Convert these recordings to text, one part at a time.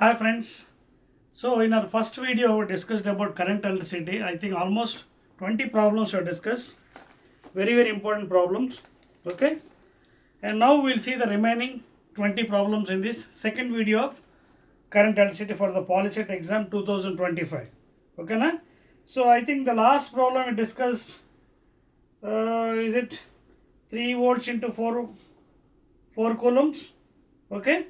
Hi friends. So in our first video we discussed about current electricity. I think almost 20 problems were discussed. Very important problems. Okay. And now we'll see the remaining 20 problems in this second video of current electricity for the Polycet exam 2025. Okay na? So I think the last problem we discussed is it 3 volts into 4 coulombs. Okay.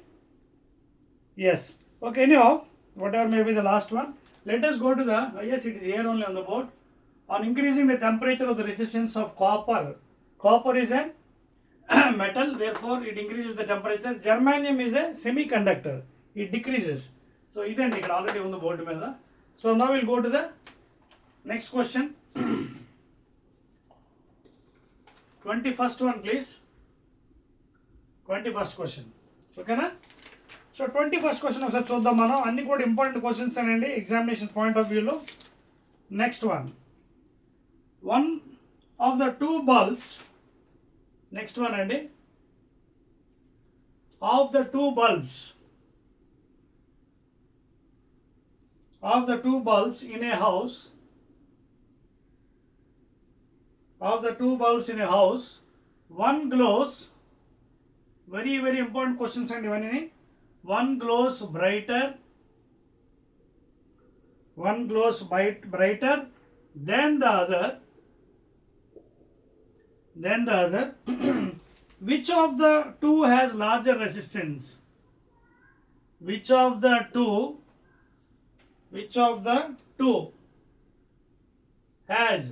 Yes. Okay, anyhow, whatever may be the last one, let us go to the, yes, it is here only on the board. On increasing the temperature of the resistance of copper. Copper is a metal, therefore it increases the temperature. Germanium is a semiconductor, it decreases. So, this is already on the board. So, now we will go to the next question. 21st one, please. 21st question. Okay, na? So 21st question ఒకసారి చూద్దాం మనం అన్ని కూడా important questions అండి examination point of వ్యూలో. Next one of the two bulbs, next one అండి, of the two bulbs in a house, one glows, very important questions అండి ఇవన్నీ. One glows brighter than the other. Which of the two has larger resistance? Which of the two has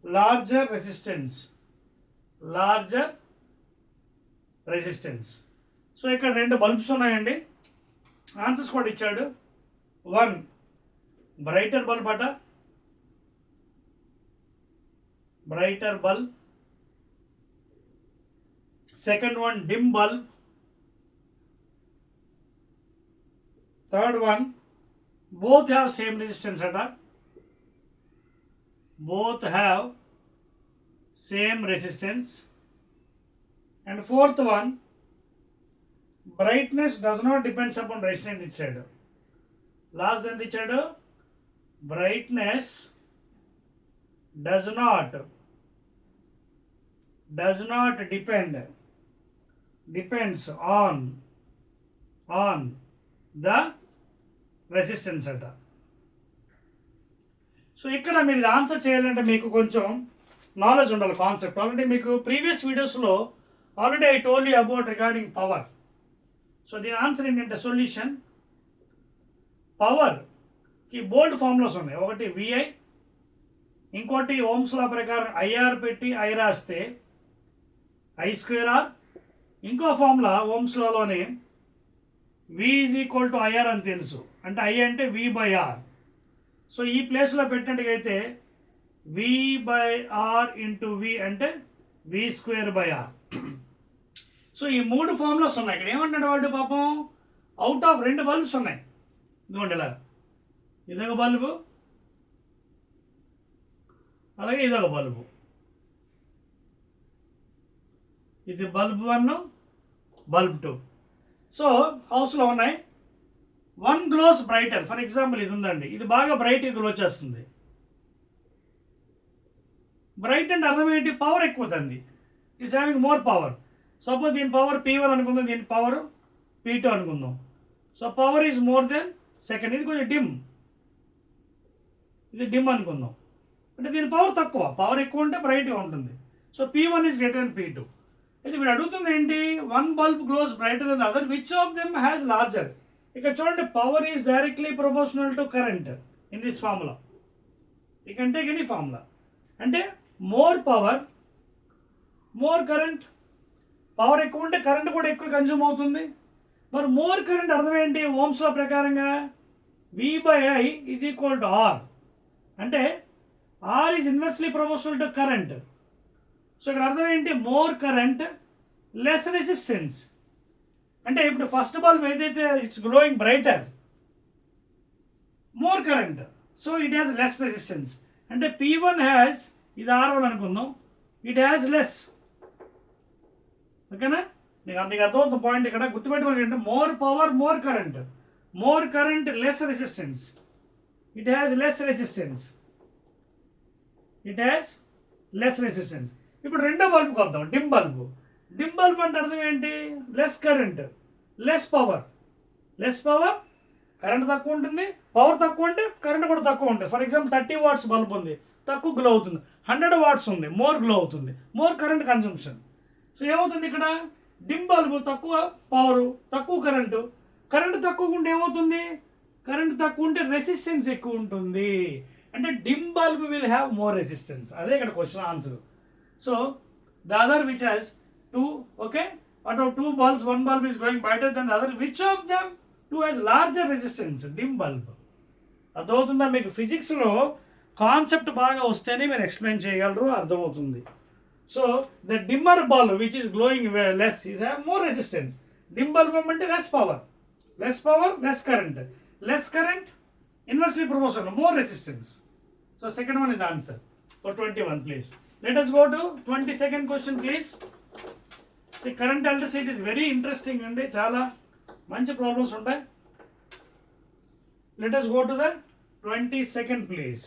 larger resistance? So ఇక్కడ రెండు bulbs ఉన్నాయండి, answers కూడా ఇచ్చాడు. One brighter bulb, second one dim bulb, third one both have same resistance and fourth one, brightness does not depends upon resistance ఇచ్చాడు. Last ఎంత ఇచ్చాడు? brightness does not depends on the resistance అట. So ఇక్కడ మీరు ఇది answer చేయాలంటే మీకు కొంచెం నాలెడ్జ్ ఉండాలి, కాన్సెప్ట్. ఆల్రెడీ మీకు ప్రీవియస్ వీడియోస్లో already I told you about regarding power. So దీని ఆన్సర్ ఏంటంటే సొల్యూషన్, పవర్కి బోల్డ్ ఫార్ములాస్ ఉన్నాయి. ఒకటి విఐ, ఇంకోటి ఓమ్స్ లా ప్రకారం ఐఆర్ పెట్టి ఐ రాస్తే ఐ స్క్వేర్ ఆర్, ఇంకో ఫార్ములా ఓమ్స్ లాలోనే V is equal to IR అని తెలుసు, అంటే ఐ అంటే వి బై ఆర్. సో ఈ ప్లేస్లో పెట్టినట్టుగైతే వి బై ఆర్ ఇంటూ వి అంటే V square by are. So ఈ మూడు ఫార్ములాస్ ఉన్నాయి. ఇక్కడ ఏమంటాడు వాడు పాపం, అవుట్ ఆఫ్ రెండు బల్బ్స్ ఉన్నాయి. ఇదిగోండి ఇలా, ఇదొక బల్బు, అలాగే ఇదొక బల్బు. ఇది బల్బ్ 1, బల్బ్ 2. సో హౌస్లో ఉన్నాయి. One glows brighter, for example ఇది ఉందండి, ఇది బాగా బ్రైట్గా గ్లో చేస్తుంది. బ్రైట్ అంటే అర్థం ఏంటి? పవర్ ఎక్కువ అవుతుంది, it's having more power. Suppose దీని పవర్ P1 అనుకుందాం, దీని పవర్ P2 అనుకుందాం. So power is more than second. ఇది కొంచెం డిమ్ అనుకుందాం, అంటే దీని పవర్ తక్కువ. పవర్ ఎక్కువ ఉంటే బ్రైట్గా ఉంటుంది. So P1 is greater than P2. ఇది వీడు అడుగుతుంది ఏంటి? One bulb glows brighter than other, which of them has larger. ఇక్కడ చూడండి, power is directly proportional to current in this formula. You can take any formula. అంటే more power more current. Power ఎక్కువ ఉంటే current కూడా ఎక్కువ consume అవుతుంది. మరి more current అర్థం ఏంటి? ఓమ్స్ లా ప్రకారంగా V by I is equal to R, అంటే R is inversely proportional to current. So ఇక్కడ అర్థం ఏంటి? More current less resistance. అంటే ఇప్పుడు ఫస్ట్ బల్బ్ ఏదైతే it's glowing brighter, more current, so it has less resistance. అంటే P1 has, ఇది R1 అనుకుందాం, ఇట్ హ్యాస్ లెస్. ఓకేనా? మీకు అర్థమవుతుంది పాయింట్. ఇక్కడ గుర్తుపెట్టుకోండి అంటే more power more current less resistance. It has less resistance. ఇప్పుడు రెండో బల్బుకి వద్దాం, డిమ్ బల్బు అంటే అర్థం ఏంటి? Less current less power. Current తక్కువ ఉంటుంది, పవర్ తక్కువ ఉంటే కరెంట్ కూడా తక్కువ ఉంటుంది. ఫర్ ఎగ్జాంపుల్ 30 వాట్స్ బల్బ్ ఉంది, తక్కువ గ్లో అవుతుంది. 100 వాట్స్ ఉంది, మోర్ గ్లో అవుతుంది, మోర్ కరెంట్ కన్సంప్షన్. సో ఏమవుతుంది ఇక్కడ? డిమ్ బల్బు తక్కువ పవరు తక్కువ కరెంటు తక్కువ ఉంటే ఏమవుతుంది? కరెంట్ తక్కువ ఉంటే రెసిస్టెన్స్ ఎక్కువ ఉంటుంది. అంటే dim bulb will have more resistance. అదే ఇక్కడ question answer. So the other which has 2, okay, out of 2 bulbs, 1 bulb is growing brighter than the other. Which of them 2 has larger resistance? dim bulb. అర్థమవుతుందా మీకు? ఫిజిక్స్లో concept బాగా వస్తేనే మీరు explain చేయగలరు, అర్థమవుతుంది. So the dimmer bulb which is glowing less is have more resistance. Dim bulb అంటే less power less current inversely proportional, more resistance. So second one is the answer for 21 please. Let us go to 22nd question please. Current electricity is very interesting అండి, చాలా మంచి problems ఉంటాయి. Let us go to the 22nd please.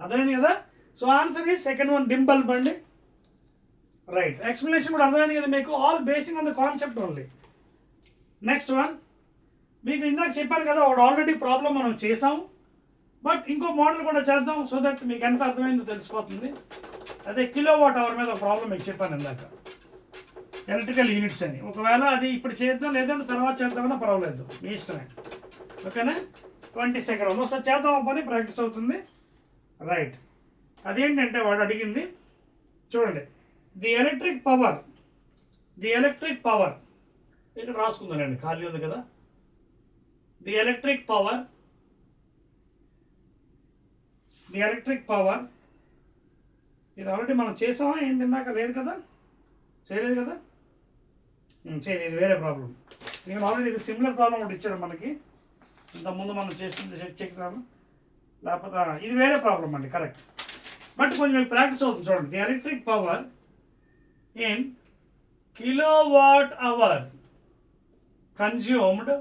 అర్థమైంది కదా? So answer ఈ second one, dim bulb అండి. Right, explanation కూడా అర్థమైంది కదా మీకు? All basing on the concept only. Next one, మీకు ఇందాక చెప్పాను కదా ఒకటి ఆల్రెడీ ప్రాబ్లం మనం చేసాం, బట్ ఇంకో మోడల్ కూడా చేద్దాం సో దట్ మీకు ఎంత అర్థమైందో తెలిసిపోతుంది. అదే కిలో వాట్ అవర్ మీద ఒక ప్రాబ్లం మీకు చెప్పాను ఇందాక, ఎలక్ట్రికల్ యూనిట్స్ అని. ఒకవేళ అది ఇప్పుడు చేద్దాం లేదంటే తర్వాత చేద్దామన్నా పర్వాలేదు, మీ ఇష్టమే. ఓకేనా? 22nd ఒకసారి చేద్దాం పని, ప్రాక్టీస్ అవుతుంది. రైట్, అదేంటంటే వాడు అడిగింది చూడండి, ది ఎలక్ట్రిక్ పవర్ ఇక్కడ రాసుకుందానండి, ఖాళీ ఉంది కదా. ది ఎలక్ట్రిక్ పవర్ ఇది ఆల్రెడీ మనం చేసామా ఏంటి? ఇందాక లేదు కదా, చేయలేదు కదా, చేయలేదు, వేరే ప్రాబ్లం. నేను ఆల్రెడీ ఇది సిమిలర్ ప్రాబ్లం ఒకటి ఇచ్చాడు మనకి ఇంతకుముందు మనం చేసింది, చెక్తాము లేకపోతే ఇది వేరే ప్రాబ్లం అండి, కరెక్ట్. బట్ కొంచెం మీకు ప్రాక్టీస్ అవుతుంది చూడండి. The electric power in kilowatt hour consumed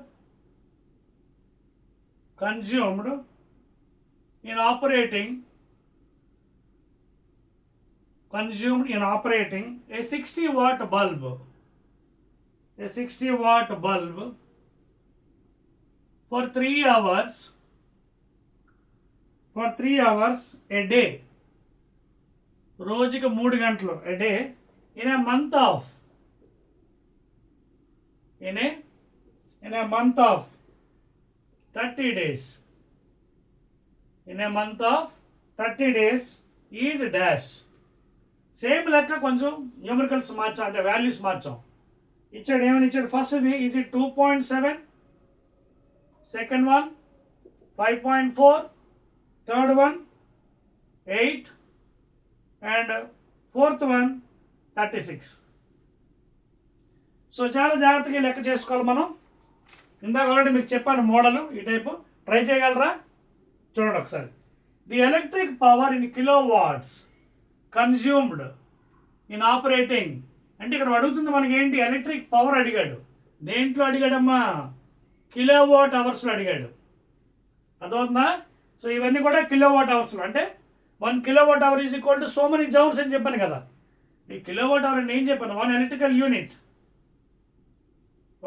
in operating a 60 watt bulb for 3 hours a day, రోజుకి 3 గంటలు a day, in a month of 30 days. In a month of 30 days is dash. Same లెక్క కొంచెం numericals మార్చాం, అంటే values మార్చాం. ఇచ్చాడు, ఏమని ఇచ్చాడు? First ఇది is 2.7, second one 5.4, third one 8 and fourth one 36. So చాలా జాగ్రత్తగా లెక్క చేసుకోవాలి మనం. ఇందాక ఆల్రెడీ మీకు చెప్పాను మోడల్, ఈ టైపు ట్రై చేయగలరా? చూడండి ఒకసారి. The electric power in kilo watts consumed in operating అంటే ఇక్కడ అడుగుతుంది మనకి ఏంటి? ఎలక్ట్రిక్ పవర్ అడిగాడు. దేంట్లో అడిగాడమ్మా? కిలో వాట్ అవర్స్లో అడిగాడు. అర్థమవుతుందా? సో ఇవన్నీ కూడా కిలో వాట్ అవర్స్లో, అంటే 1 kilowatt hour is equal to so many joules అని చెప్పాను కదా. ఈ కిలోవాట్ అవర్ అంటే ఏం చెప్పాను? 1 electrical unit.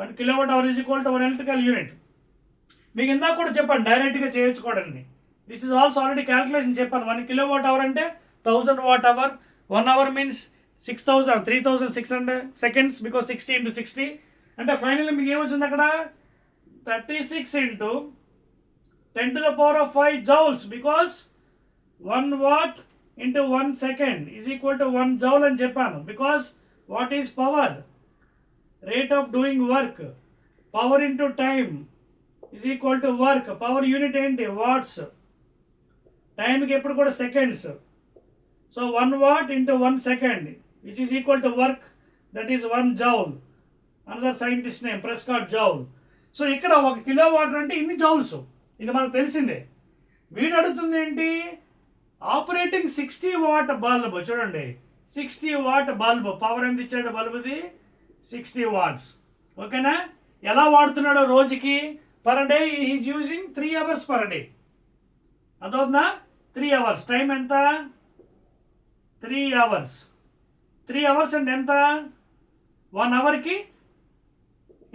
1 kilowatt hour is equal to 1 electrical unit. మీకు ఇందాక కూడా చెప్పాను డైరెక్ట్గా చేయొచ్చుకోవడానికి. This is also already calculation చెప్పాను. 1 కిలోవాట్ అవర్ అంటే 1000 watt hour. 1 hour means 3600 seconds, because 60 into 60 అంటే ఫైనల్ మీకు ఏమొచ్చింది అక్కడ? 36 into 10⁵ joules, because 1 watt into 1 second is equal to 1 joule అని చెప్పాను. Because what is power? Rate of doing work. Power into time is equal to work. Power unit ఏంటి? Watts. టైంకి ఎప్పుడు కూడా seconds. So 1 watt into 1 second which is equal to work, that is 1 joule. Another scientist name Prescott Joule. So ఇక్కడ 1 kilowatt అంటే ఇన్ని joules, ఇది మనకు తెలిసిందే. వీడు అడుగుతుంది ఏంటి? Operating 60 watt bulb. చూడండి 60 watt బల్బ్ పవర్ ఎంత ఇచ్చాడు? బల్బుది 60 వాట్స్. ఓకేనా? ఎలా వాడుతున్నాడో రోజుకి per day is using 3 hours per day. అదవుతుందా? 3 అవర్స్. టైం ఎంత? 3 అవర్స్. 3 అవర్స్ అంటే ఎంత? 1 అవర్కి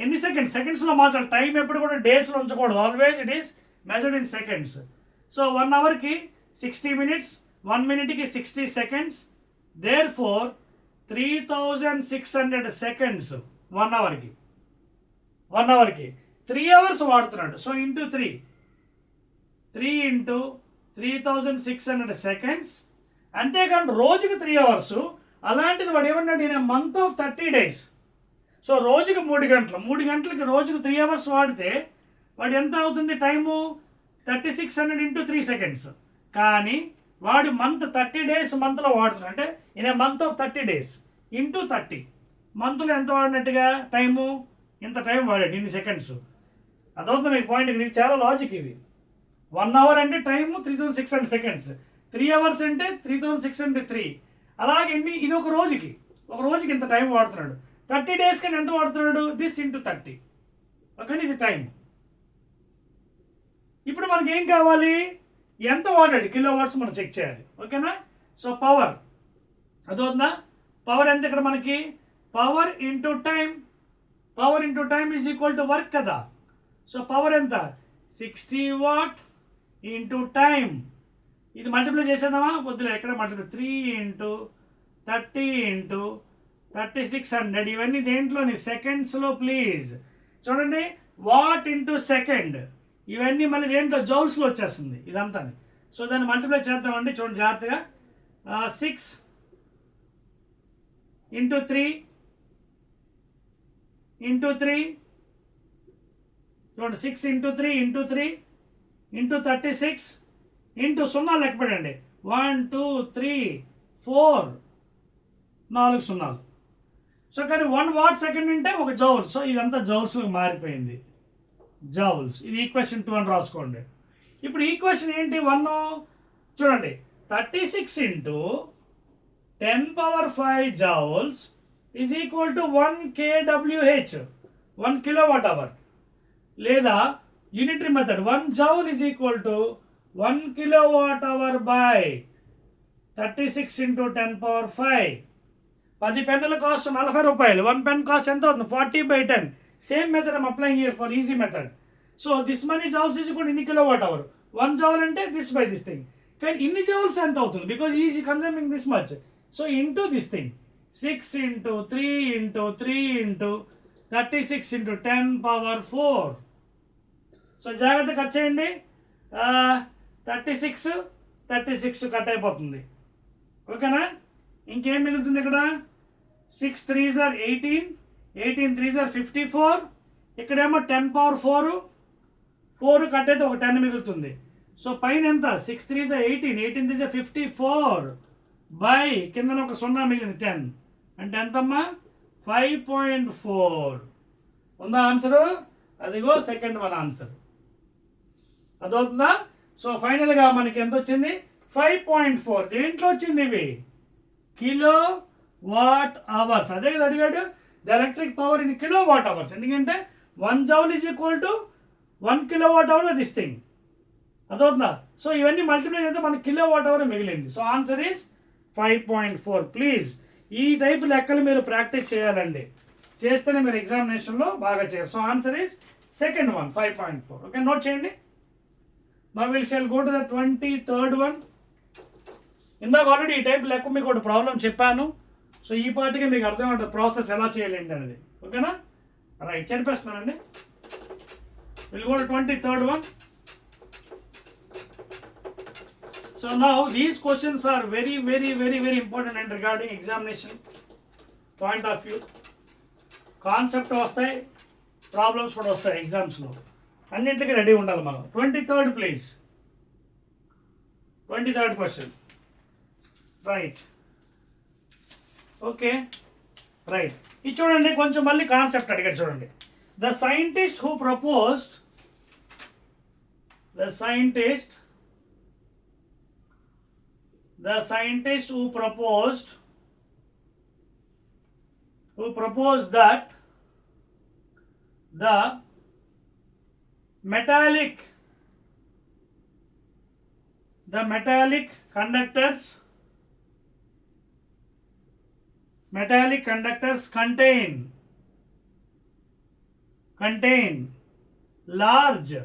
ఎన్ని సెకండ్స్? సెకండ్స్లో మార్చాలి. టైం ఎప్పుడు కూడా డేస్లో ఉంచకూడదు. Always it is measured in seconds. So 1 అవర్కి 60 మినిట్స్, 1 మినిట్కి 60 సెకండ్స్. దేర్ ఫోర్ 3600 సెకండ్స్ 1 అవర్కి. 1 అవర్కి 3 అవర్స్ వాడుతున్నాడు. So into 3 into 3600 seconds. అంతేకాని రోజుకి 3 అవర్స్. అలాంటిది వాడు ఏమన్నాడు? In month of 30 days. So రోజుకి 3 గంటలు. 3 గంటలకి రోజుకు 3 అవర్స్ వాడితే వాడు ఎంత అవుతుంది టైము? 3600 into 3 seconds. కానీ వాడు మంత్ 30 డేస్ మంత్లో వాడుతున్నాడు. అంటే in month of 30 days into 30 మంత్లో ఎంత వాడినట్టుగా టైము? ఇంత టైం వాడాడు, ఇన్ని సెకండ్స్. అదవుతుంది మీకు పాయింట్. ఇది చాలా లాజిక్ ఇది. 1 అవర్ అంటే టైము 3600 సెకండ్స్. 3 అవర్స్ అంటే 3603. అలాగే ఇది ఒక రోజుకి ఇంత టైం వాడుతున్నాడు. 30 డేస్ కానీ ఎంత వాడుతున్నాడు? This into 30. ఓకే, ఇది టైం. ఇప్పుడు మనకి ఏం కావాలి? ఎంత వాడాడు కిలో వాట్స్ మనం చెక్ చేయాలి. ఓకేనా? So power అదవుతుందా? పవర్ ఎంత ఇక్కడ మనకి? Power into time. Power into time is equal to work కదా. సో పవర్ ఎంత? 60 వాట్ ఇంటూ టైం. ఇది మల్టిప్లై చేసేద్దామా? వద్దులే, ఎక్కడ మల్టిప్లై. 3 into 30 into 3600. ఇవన్నీ దేంట్లోని? సెకండ్స్లో ప్లీజ్. చూడండి, వాట్ ఇంటూ సెకండ్. ఇవన్నీ మళ్ళీ దేంట్లో? జౌల్స్లో వచ్చేస్తుంది ఇదంతా. సో దాన్ని మల్టిప్లై చేద్దామండి. చూడండి జాగ్రత్తగా. 6 ఇంటూ 3 ఇంటూ 3. చూడండి, 6 ఇంటూ 3 ఇంటూ 3 ఇంటూ 36 ఇంటూ 0 లెక్క పెట్టండి. 1 2 3 4 4 సున్నాలు. సో కానీ 1 వాట్ సెకండ్ అంటే 1 జౌల్. సో ఇదంతా జౌల్స్లోకి మారిపోయింది. జౌల్స్. ఇది ఈక్వేషన్ 2 అని రాసుకోండి. ఇప్పుడు ఈక్వేషన్ ఏంటి? 1 చూడండి, 36 into 10⁵ joules is equal to 1 kWh, 1 kilowatt hour. లేదా unitary method 1 joule is equal to 1 kilowatt hour by 36 into 10⁵. 10 పెన్నుల కాస్ట్ 40 రూపాయలు. 1 పెన్ కాస్ట్ ఎంత అవుతుంది? 40/10. Same method I'm applying here for easy method. So this many joules is equal ఇన్ని kilowatt hour. 1 joule అంటే this by this thing. కానీ ఇన్ని joules ఎంత అవుతుంది? Because is consuming this much. So into this thing 6 into 3 into 3 into 36 into 10⁴. So జాగ్రత్త cut చేయండి. 36 cut అయిపోతుంది. ఓకేనా? ఇంకేం మిగులుతుంది ఇక్కడ? 6 3s are 18, 18 3s are 54. ఇక్కడేమో 10⁴. 4 కట్ అయితే ఒక 10 మిగులుతుంది. సో పైన ఎంత? 6 3s are 18, 18 3s are 54 by కింద ఒక 0 మిగిలింది 10. అంటే ఎంతమ్మా? 5.4. ఉందా ఆన్సరు? అదిగో సెకండ్ వన్ ఆన్సర్. అదవుతుందా? సో ఫైనల్గా మనకి ఎంత వచ్చింది? 5.4. దేంట్లో వచ్చింది ఇవి? Kilo watt hours. అదే కదా అడిగాడు. The electric power in kilo watt hours. ఎందుకంటే 1 joule is equal to 1 kilowatt hour this thing. అదవుతుందా? సో ఇవన్నీ మల్టిప్లై చేస్తే మనకి కిలో వాట్ అవర్ మిగిలింది. So answer is 5.4. ప్లీజ్ ఈ టైప్ లెక్కలు మీరు ప్రాక్టీస్ చేయాలండి. చేస్తేనే మీరు ఎగ్జామినేషన్లో బాగా చేయాలి. So answer is second one 5.4. Okay, note చేయండి. Now will shall go to the 23rd one. ఇందాక ఆల్రెడీ ఈ టైప్ లెక్క మీకు ఒక ప్రాబ్లం చెప్పాను. సో ఈ పార్టీకి మీకు అర్థమవుతుంది ప్రాసెస్ ఎలా చేయాలి ఏంటి అనేది. ఓకేనా? రైట్, చెప్పేస్తున్నానండి. Will go to 23rd one. So now these questions are very important and regarding examination point of view. Concept వస్తాయి, ప్రాబ్లమ్స్ కూడా వస్తాయి ఎగ్జామ్స్లో. అన్నింటికి రెడీ ఉండాలి మనం. 23rd please. 23rd question. Right, okay, right. ఇది చూడండి, కొంచెం మళ్ళీ కాన్సెప్ట్ అడిగాడు చూడండి. The scientist who proposed The scientist who proposed who proposed that the metallic conductors contain large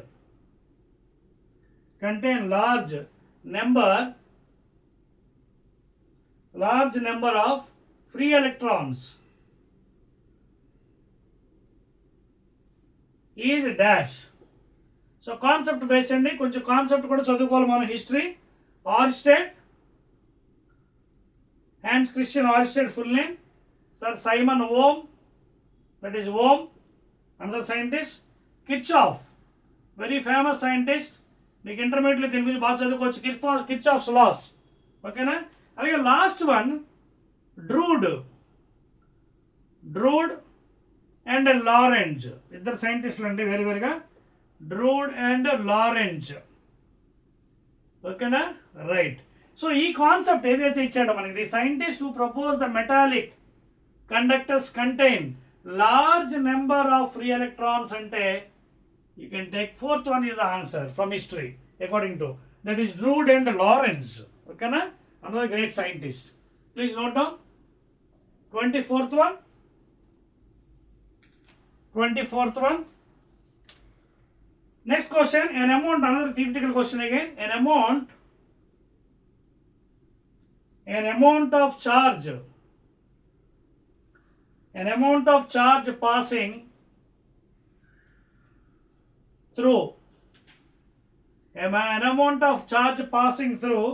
number of free electrons is dash. So concept based అండి, కొంచెం concept కూడా చదువుకోవాలి మనం. History, Oersted, Hans Christian Oersted full name, sir Simon Ohm, that is Ohm, another scientist. Kirchhoff, very famous scientist, మీకు ఇంటర్మీడియట్లో దీని గురించి బాగా చదువుకోవచ్చు. కిర్చాఫ్స్ లాస్, ఓకేనా. అలాగే last one Drude and Lorentz, ఇద్దరు సైంటిస్టులు అండి వెరీగా, డ్రూడ్ అండ్ లారెంజ్, ఓకేనా, రైట్. సో ఈ కాన్సెప్ట్ ఏదైతే ఇచ్చాడో మనకి, the scientist who propose the metallic conductors contain large number of free electrons అంటే you can take fourth one is the answer from history according to, that is Drude and Lorentz, ఓకేనా, another great scientist. Please note down 24th one. Next question, an amount, another theoretical question again. An amount of charge passing through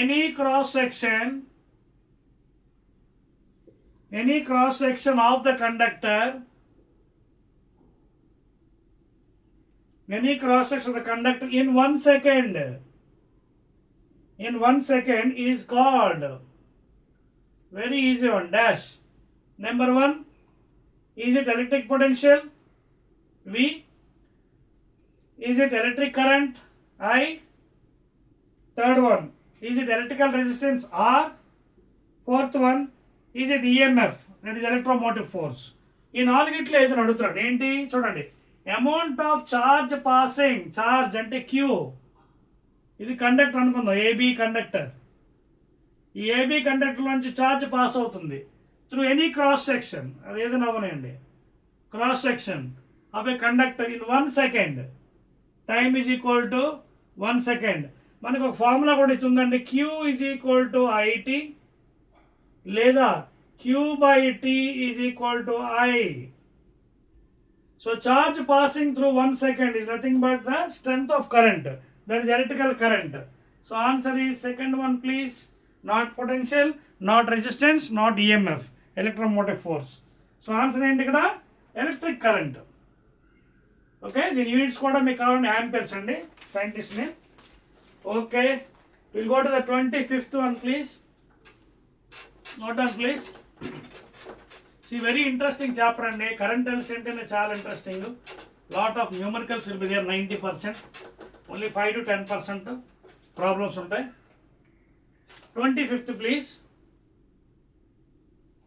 any cross section of the conductor, in 1 second is called, very easy one, dash. Number 1, is it electric potential? V. Is it electric current? I. Third one, is it electrical resistance? R. Fourth one, is it EMF? That is electromotive force. ఈ నాలుగిట్లో ఏదో అడుగుతున్నాడు. ఏంటి చూడండి, amount of charge passing, charge అంటే Q, ఇది conductor అనుకుందాం, AB conductor. ఈ AB conductor నుంచి చార్జ్ పాస్ అవుతుంది త్రూ ఎనీ క్రాస్ సెక్షన్, అది ఏదైనా అవ్వనండి, cross section of a conductor in 1 second. Time is equal to 1 second. మనకు ఒక ఫార్ములా కూడా ఇచ్చిందండి, Q is equal to IT లేదా Q by T is equal to I. So charge passing through 1 second is nothing but the strength of current, that is electrical current. So answer is second one please, not potential, not resistance, not EMF, electromotive force. So answer ఏంటి ఇక్కడ, electric current. Okay, దీని units కూడా మీకు కావాలండి amperes అండి, scientist name. Okay, will go to the 25th one please. Note down please. See, very interesting chapter అండి. Current element అంటే చాలా interesting. Lot of numericals will be there, 90%. Only 5 to 10% problems ఉంటాయి. 25th please.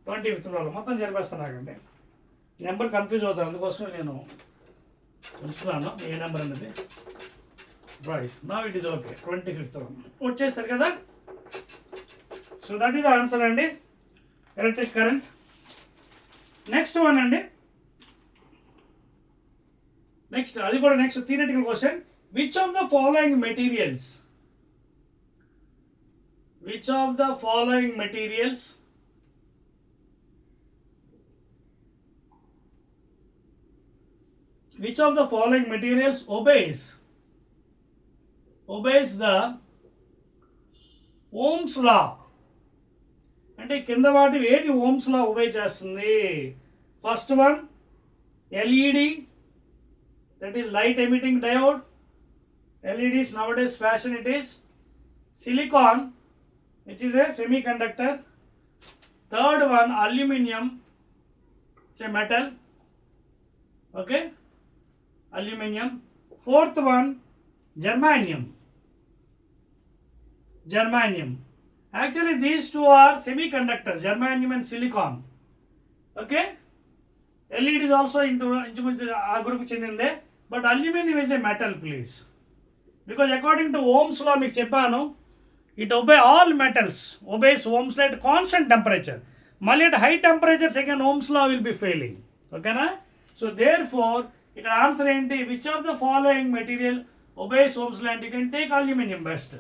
25th problem మొత్తం జరిపేస్తాను నాకండి, number confuse అవుతాను, అందుకోసం నేను ఉంచుతున్నాను ఏ number అనేది. Right, now it is okay. 25th వచ్చేస్తారు కదా. So that is the answer అండి, ఎలక్ట్రిక్ కరెంట్. నెక్స్ట్ వన్ అండి, నెక్స్ట్ అది కూడా next theoretical question. Which of the following materials obeys the Ohm's law? అంటే కింద వాటి ఏది ఓమ్స్ లా ఒబే చేస్తుంది? First one LED, that is light emitting diode. LEDs nowadays fashion it is. Silicon, which is a semiconductor. Third one aluminium, it's a metal. Okay, aluminium. Fourth one germanium. Actually these two are semiconductors, germanium and silicon. Okay, LED is also ఇంచుమించు ఆ group చెందిందే. But aluminium is a metal please, because according to Ohm's law మీకు చెప్పాను, it obey all metals, obeys Ohm's law at constant temperature. మళ్ళీ at high temperatures again Ohm's law will be failing. ఓకేనా? So therefore ఇక్కడ answer ఏంటి, which of the following material obeys Ohm's law అంటే you can take aluminium best.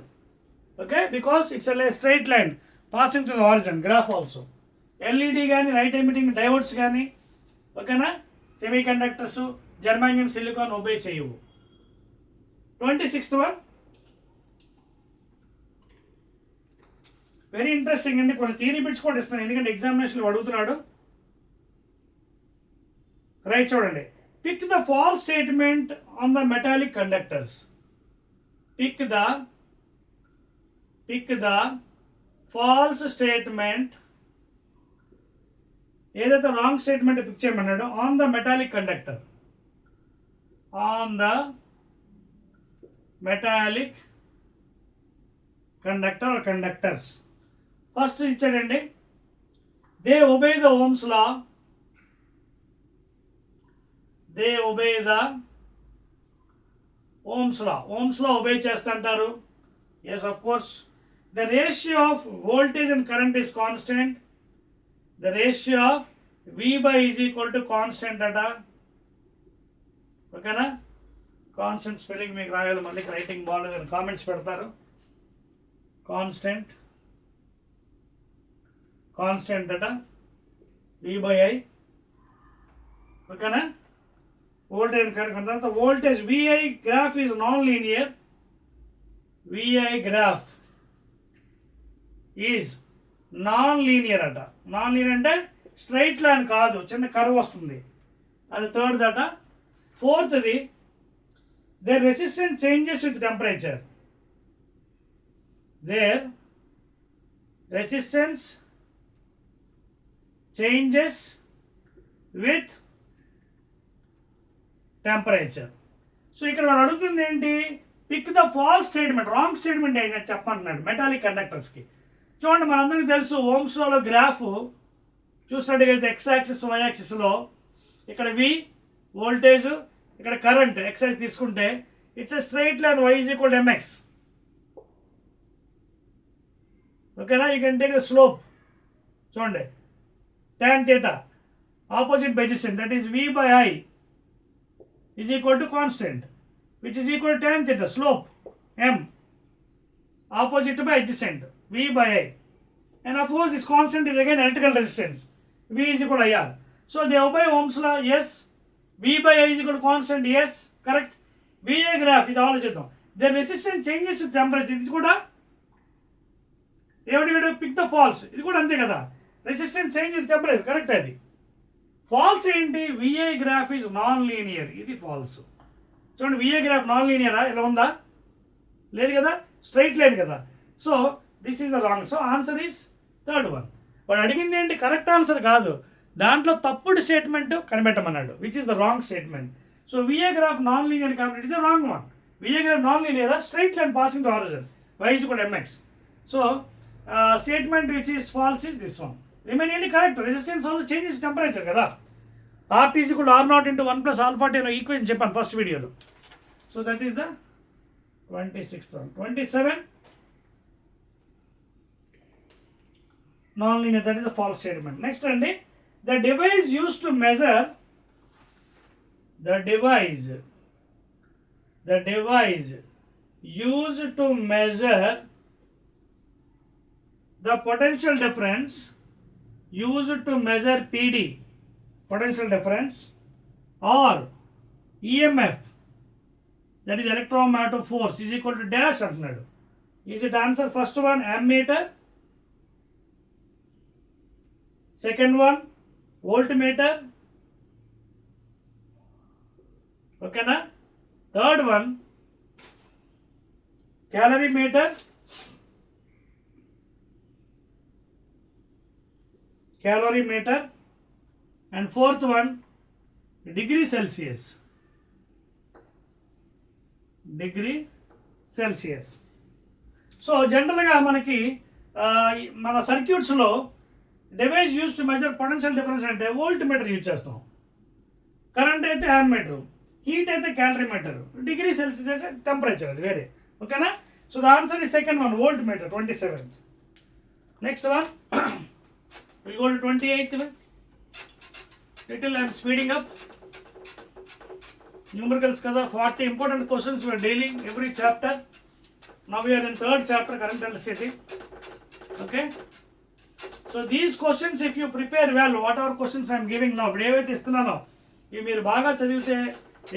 Okay, because it's a straight line passing to the horizon, graph also. LED కానీ, light emitting diodes కానీ, ఓకేనా, semi conductors, జర్మానియం, silicon obey చేయవు. 26th one very interesting అండి. కొన్ని theory bits కూడా ఇస్తున్నాను, ఎందుకంటే ఎగ్జామినేషన్లో అడుగుతున్నాడు. రైట్, చూడండి. Pick the false statement on the metallic conductors. Pick the false statement, ఏదైతే రాంగ్ స్టేట్మెంట్ పిక్ చేయమన్నాడో, on the metallic conductor, on the metallic conductor are conductors. First ఇచ్చాడండి, they obey the Ohm's law, they obey the Ohm's law. Ohm's law obey చేస్తుంటారు. Yes, of course. The ratio of voltage and current is constant. The ratio of V by is equal to constant అట. ఓకేనా? Constant spelling మీకు రాయాలి, మళ్ళీ writing బాగాలేదు, comments పెడతారు. Constant అట V by I. ఓకేనా? Voltage and current. తర్వాత voltage VI graph is non linear. VI graph is non linear అట. నాన్ లీనియర్ అంటే స్ట్రైట్ లైన్ కాదు, చిన్న కర్వ్ వస్తుంది. అది థర్డ్ అట. ఫోర్త్ది, their resistance changes with temperature. Their resistance changes with temperature. So ఇక్కడ వాడు అడుగుతుంది ఏంటి, pick the false statement, wrong statement అయినా చెప్పంటున్నాడు మెటాలిక్ కండక్టర్స్కి. చూడండి, మనందరికీ తెలుసు ఓమ్స్లో గ్రాఫ్ చూసినట్టుగైతే ఎక్స్ యాక్సిస్, వై యాక్సిస్లో ఇక్కడ వి వోల్టేజ్, ఇక్కడ కరెంట్ ఎక్స్ యాక్సిస్ తీసుకుంటే it's a straight line, Y is equal to MX. ఓకేనా? You can take the slope. చూడండి, tan theta opposite by adjacent, that is V by I is equal to constant, which is equal to tan theta slope m opposite by adjacent, V by I. And of course this constant is again electrical resistance, V is equal to IR. So they obey Ohm's law, yes. V by I is equal to constant, yes, correct. VI graph ఇది ఆలోచన చేద్దాం. Their resistance changes with temperature. ఇది కూడా ఏమిటి, pick the falls. ఇది కూడా అంతే కదా, resistance change with temperature, correct. అది ఫాల్స్ ఏంటి, VI graph is non linear. ఇది ఫాల్స్. చూడండి, VI గ్రాఫ్ నాన్ లీనియరా, ఇలా ఉందా? లేదు కదా, స్ట్రైట్ లైన్ కదా. So this is the wrong. So answer is third one. వాడు అడిగింది ఏంటి, కరెక్ట్ ఆన్సర్ కాదు, దాంట్లో తప్పుడు స్టేట్మెంట్ కనిపెట్టమన్నాడు, which is the wrong statement. So VI graph non linear కాబట్టి it's the wrong one. VI graph non linear, straight line passing to horizon, y is equal to mx. So statement which is false is this one. Remaining correct. Resistance also changes temperature కదా. R is equal to R0 into 1 plus alpha T equation చెప్పాను first వీడియోలో. So that is the 26th one. 27 non-linear, that is a false statement. Next అండి, the device used to measure the potential difference, used to measure PD, potential difference, or EMF, that is electromagnetic force, is equal to dash అంటున్నాడు. Is it answer first one ammeter, second one voltmeter, okay na, third one calorimeter, and fourth one degree Celsius. So జనరల్గా మనకి మన సర్క్యూట్స్లో device use to measure potential difference అంటే volt meter use చేస్తాం, current అయితే ammeter, heat అయితే calorimeter, degree Celsius అయితే temperature, అది వేరే. ఓకేనా? So the answer is second one, volt meter, 27th. Next one we'll go to 28th one. Little I'm speeding up. Numericals kada 40 important questions we are dealing every chapter. Now we are in third chapter, current electricity. Okay, so these questions if you prepare well, whatever questions I am giving now, ఏవైతే ఇస్తున్నానో ఇవి మీరు బాగా చదివితే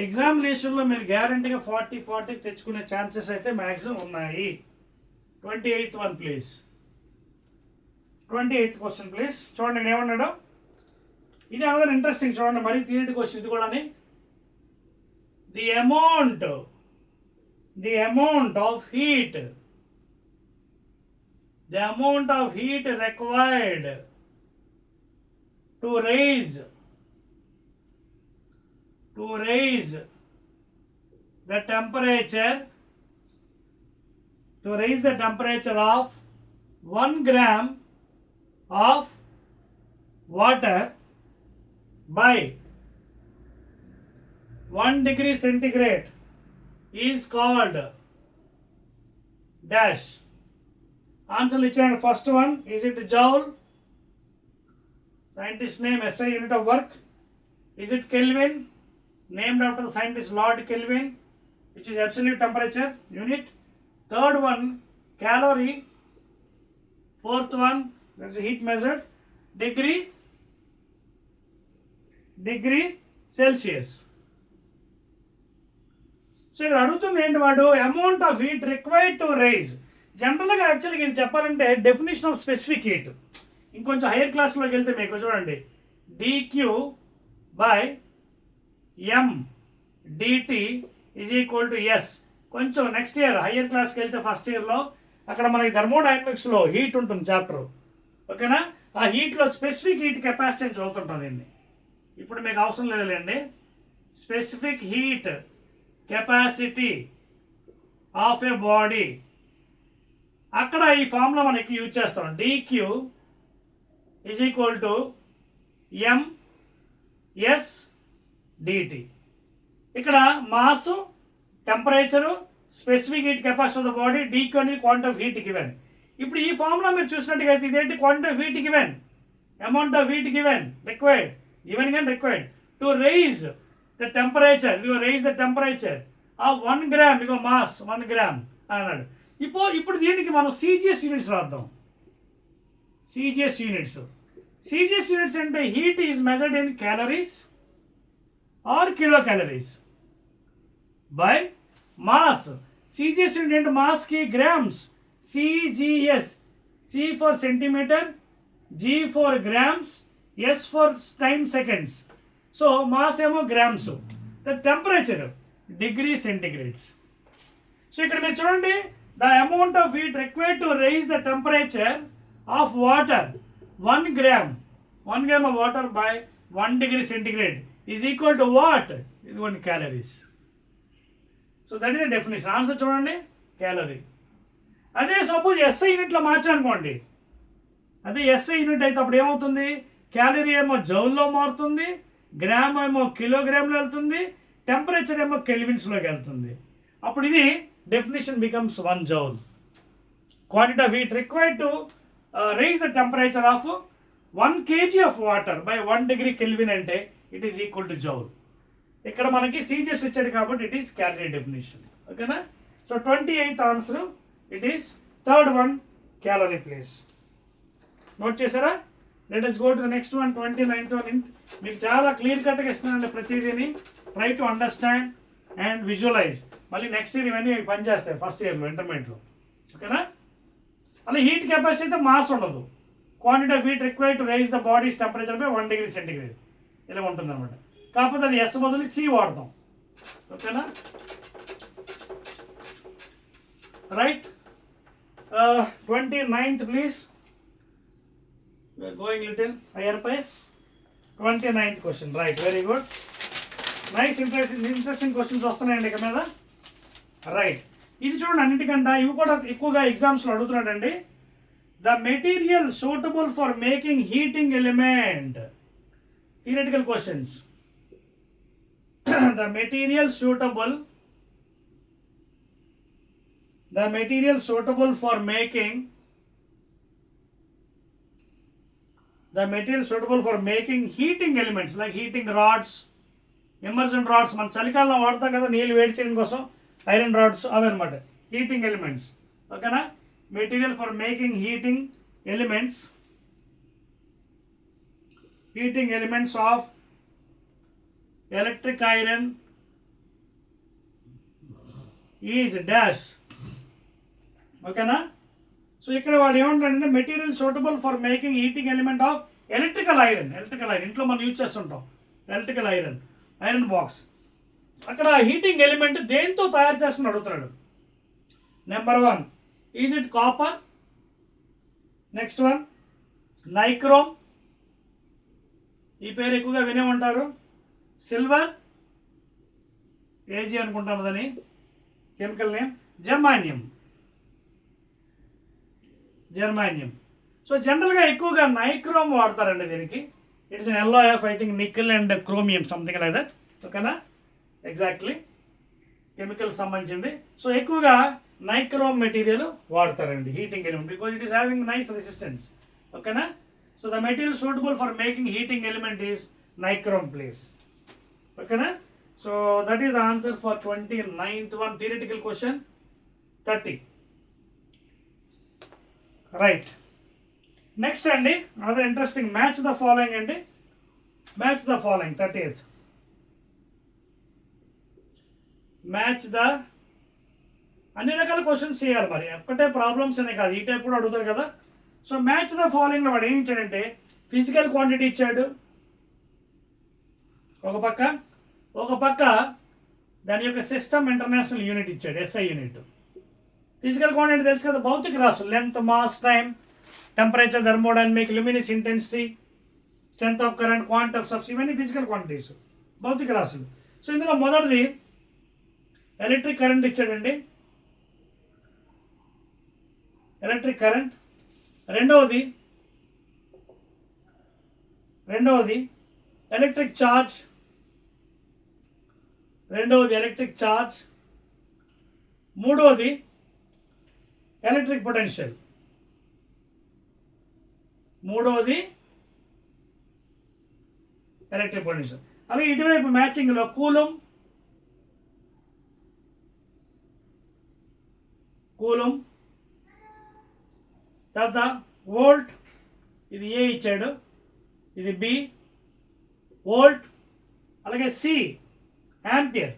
ఎగ్జామినేషన్లో మీరు గ్యారంటీగా 40 తెచ్చుకునే chances అయితే మ్యాక్సిమం ఉన్నాయి. 28th one please. 28th question please. చూడండి నేను ఏమన్నాడు, ఇది అనదర్ ఇంట్రెస్టింగ్, చూడండి మరీ థియరీ క్వశ్చన్ ఇది కూడా. The amount of heat required to raise the temperature of 1 gram of water by 1 degree centigrade is called dash. Answer ఇచ్చాను. First one, is it joule? Scientist name, SI unit of work. Is it Kelvin? Named after the scientist Lord Kelvin, which is absolute temperature unit. Third one, calorie. Fourth one, that's the heat measured. Degree Celsius. So ఇక్కడ అడుగుతుంది ఏంటి వాడు, amount of heat required to rise. జనరల్గా యాక్చువల్గా ఇది చెప్పాలంటే definition of specific heat. ఇంకొంచెం higher క్లాస్లోకి వెళ్తే మీకు చూడండి, dQ by m dT is equal to S. కొంచెం నెక్స్ట్ ఇయర్ హైయర్ క్లాస్కి వెళ్తే ఫస్ట్ ఇయర్లో అక్కడ మనకి థర్మోడైనమిక్స్లో హీట్ ఉంటుంది చాప్టర్. ఓకేనా? ఆ హీట్లో స్పెసిఫిక్ హీట్ కెపాసిటీ అని చదువుతుంటాం దీన్ని. ఇప్పుడు మీకు అవసరం లేదులేండి. Specific heat capacity of a body, అక్కడ ఈ ఫార్ములా మనకి యూజ్ చేస్తాం. D Q is equal to m s d T. ఇక్కడ mass, temperature, specific heat capacity of the body, d Q అనేది క్వాంటిటీ ఆఫ్ హీట్ గివెన్. ఇప్పుడు ఈ ఫార్ములా మీరు చూసినట్టుగా అయితే ఇదేంటి, quantity of heat given, amount of heat given, required to raise the temperature, raise the temperature of 1 gram, mass 1 gram అన్నాడు. ఇప్పుడు దీనికి మనం సిజిఎస్ యూనిట్స్ రాద్దాం. సిజిఎస్ యూనిట్స్ అంటే heat is measured in calories or kilo calories by mass. CGS unit అంటే మాస్కి grams, CGS, C for centimetre, G for grams, S for time seconds. So mass ఏమో grams, the temperature degree centigrades. So ఇక్కడ మీరు చూడండి, the amount of heat required to raise the temperature of water 1 gram of water by 1 degree centigrade is equal to what? ఇది 1 calories. So that is the definition. Answer చూడండి, calorie. అదే suppose SI యూనిట్లో మార్చానుకోండి, అదే SI unit అయితే అప్పుడు ఏమవుతుంది, calorie ఏమో జౌల్లో మారుతుంది, గ్రామ్ ఏమో కిలోగ్రామ్లో వెళ్తుంది, టెంపరేచర్ ఏమో కెల్విన్స్లోకి వెళ్తుంది. అప్పుడు ఇది definition becomes 1 joule. Quantity of heat required to raise the temperature of 1 kg ఆఫ్ వాటర్ బై 1 degree కెల్విన్ అంటే it is equal to joule. ఇక్కడ మనకి సీజిఎస్ ఇచ్చాడు కాబట్టి ఇట్ ఈస్ క్యాలరీ డెఫినేషన్. ఓకేనా? So 28th answer it is third one, calorie place. Note చేశారా? Let us go to the next one, 29th one. మీకు చాలా clear కట్గా ఇస్తున్నానండి ప్రతిదీని. Try to understand and visualise. మళ్ళీ నెక్స్ట్ ఇయర్ ఇవన్నీ పనిచేస్తాయి ఫస్ట్ ఇయర్లో, ఇంటర్మీడియట్లో. ఓకేనా? అలా హీట్ కెపాసిటీ అయితే మాస్ ఉండదు. Quantity of heat required to raise the body's temperature by 1 degree centigrade ఇలా ఉంటుంది అనమాట. కాకపోతే అది ఎస్ బదులు సి వాడతాం. ఓకేనా? Right. 29th please. We are going little higher pace. 29th question. Right, very good. Nice, interesting questions వస్తున్నాయండి ఇక మీద. రైట్, ఇది చూడండి, అన్నిటికంటే ఇవి కూడా ఎక్కువగా ఎగ్జామ్స్లో అడుగుతున్నాడండి. The material suitable for making heating element. Theoretical questions. The material suitable for making heating elements like heating rods, immersion rods. Man చలికాలంలో వాడతాం కదా నీళ్ళు వేడి చేయడం కోసం ఐరన్ రాడ్స్ అవి అన్నమాట హీటింగ్ ఎలిమెంట్స్. ఓకేనా? Material for making heating elements of electric iron is dash. ఓకేనా? సో ఇక్కడ వాడు ఏమంటాడంటే material suitable for making heating element of electrical iron. ఇంట్లో మనం యూజ్ చేస్తుంటాం ఎలక్ట్రికల్ ఐరన్ బాక్స్. అక్కడ హీటింగ్ ఎలిమెంట్ దేంతో తయారు చేస్తున్న అడుగుతున్నాడు. Number 1, is it copper? Next one nichrome, ఈ పేరు ఎక్కువగా వినే ఉంటారు. సిల్వర్, ఏజీ అనుకుంటాను దాని కెమికల్ నేమ్. జర్మానియం. సో జనరల్గా ఎక్కువగా నైక్రోమ్ వాడతారండి దీనికి. It's an alloy of I think nickel and chromium something like that. ఓకేనా? ఎగ్జాక్ట్లీ కెమికల్ సంబంధించింది. సో ఎక్కువగా నైక్రోమ్ మెటీరియల్ వాడతారండి heating element because it is having nice resistance. ఓకేనా? So the material suitable for making heating element is nichrome please. ఓకేనా? So that is the answer for 29th one theoretical question. 30. Right. Next అండి other interesting match the following అండి. Match the following 30th. Match the అన్ని రకాల questions చేయాలి మరి, ఒక్కటే problems అనే కాదు, ఈ టైప్ కూడా అడుగుతారు కదా. సో మ్యాచ్ ద ఫాలోయింగ్లో వాడు ఏం ఇచ్చాడంటే ఫిజికల్ క్వాంటిటీ ఇచ్చాడు ఒక పక్క దాని యొక్క సిస్టమ్ ఇంటర్నేషనల్ యూనిట్ ఇచ్చాడు, ఎస్ఐ యూనిట్. ఫిజికల్ క్వాంటిటీ తెలుసు కదా, భౌతిక రాశులు length, mass, time, temperature, thermodynamic, luminous intensity, strength of current, quantity of substance, ఇవన్నీ ఫిజికల్ క్వాంటిటీస్, భౌతిక రాశులు. సో ఇందులో మొదటిది ఎలక్ట్రిక్ కరెంట్ ఇచ్చాడండి, ఎలక్ట్రిక్ కరెంట్. రెండవది ఎలక్ట్రిక్ ఛార్జ్. మూడవది ఎలక్ట్రిక్ పొటెన్షియల్. అలాగే ఇటువైపు మ్యాచింగ్లో కూలుం, తర్వాత వోల్ట్, ఇది ఏ ఇచ్చాడు, ఇది బి, వోల్ట్, అలాగే సి యాంపియర్.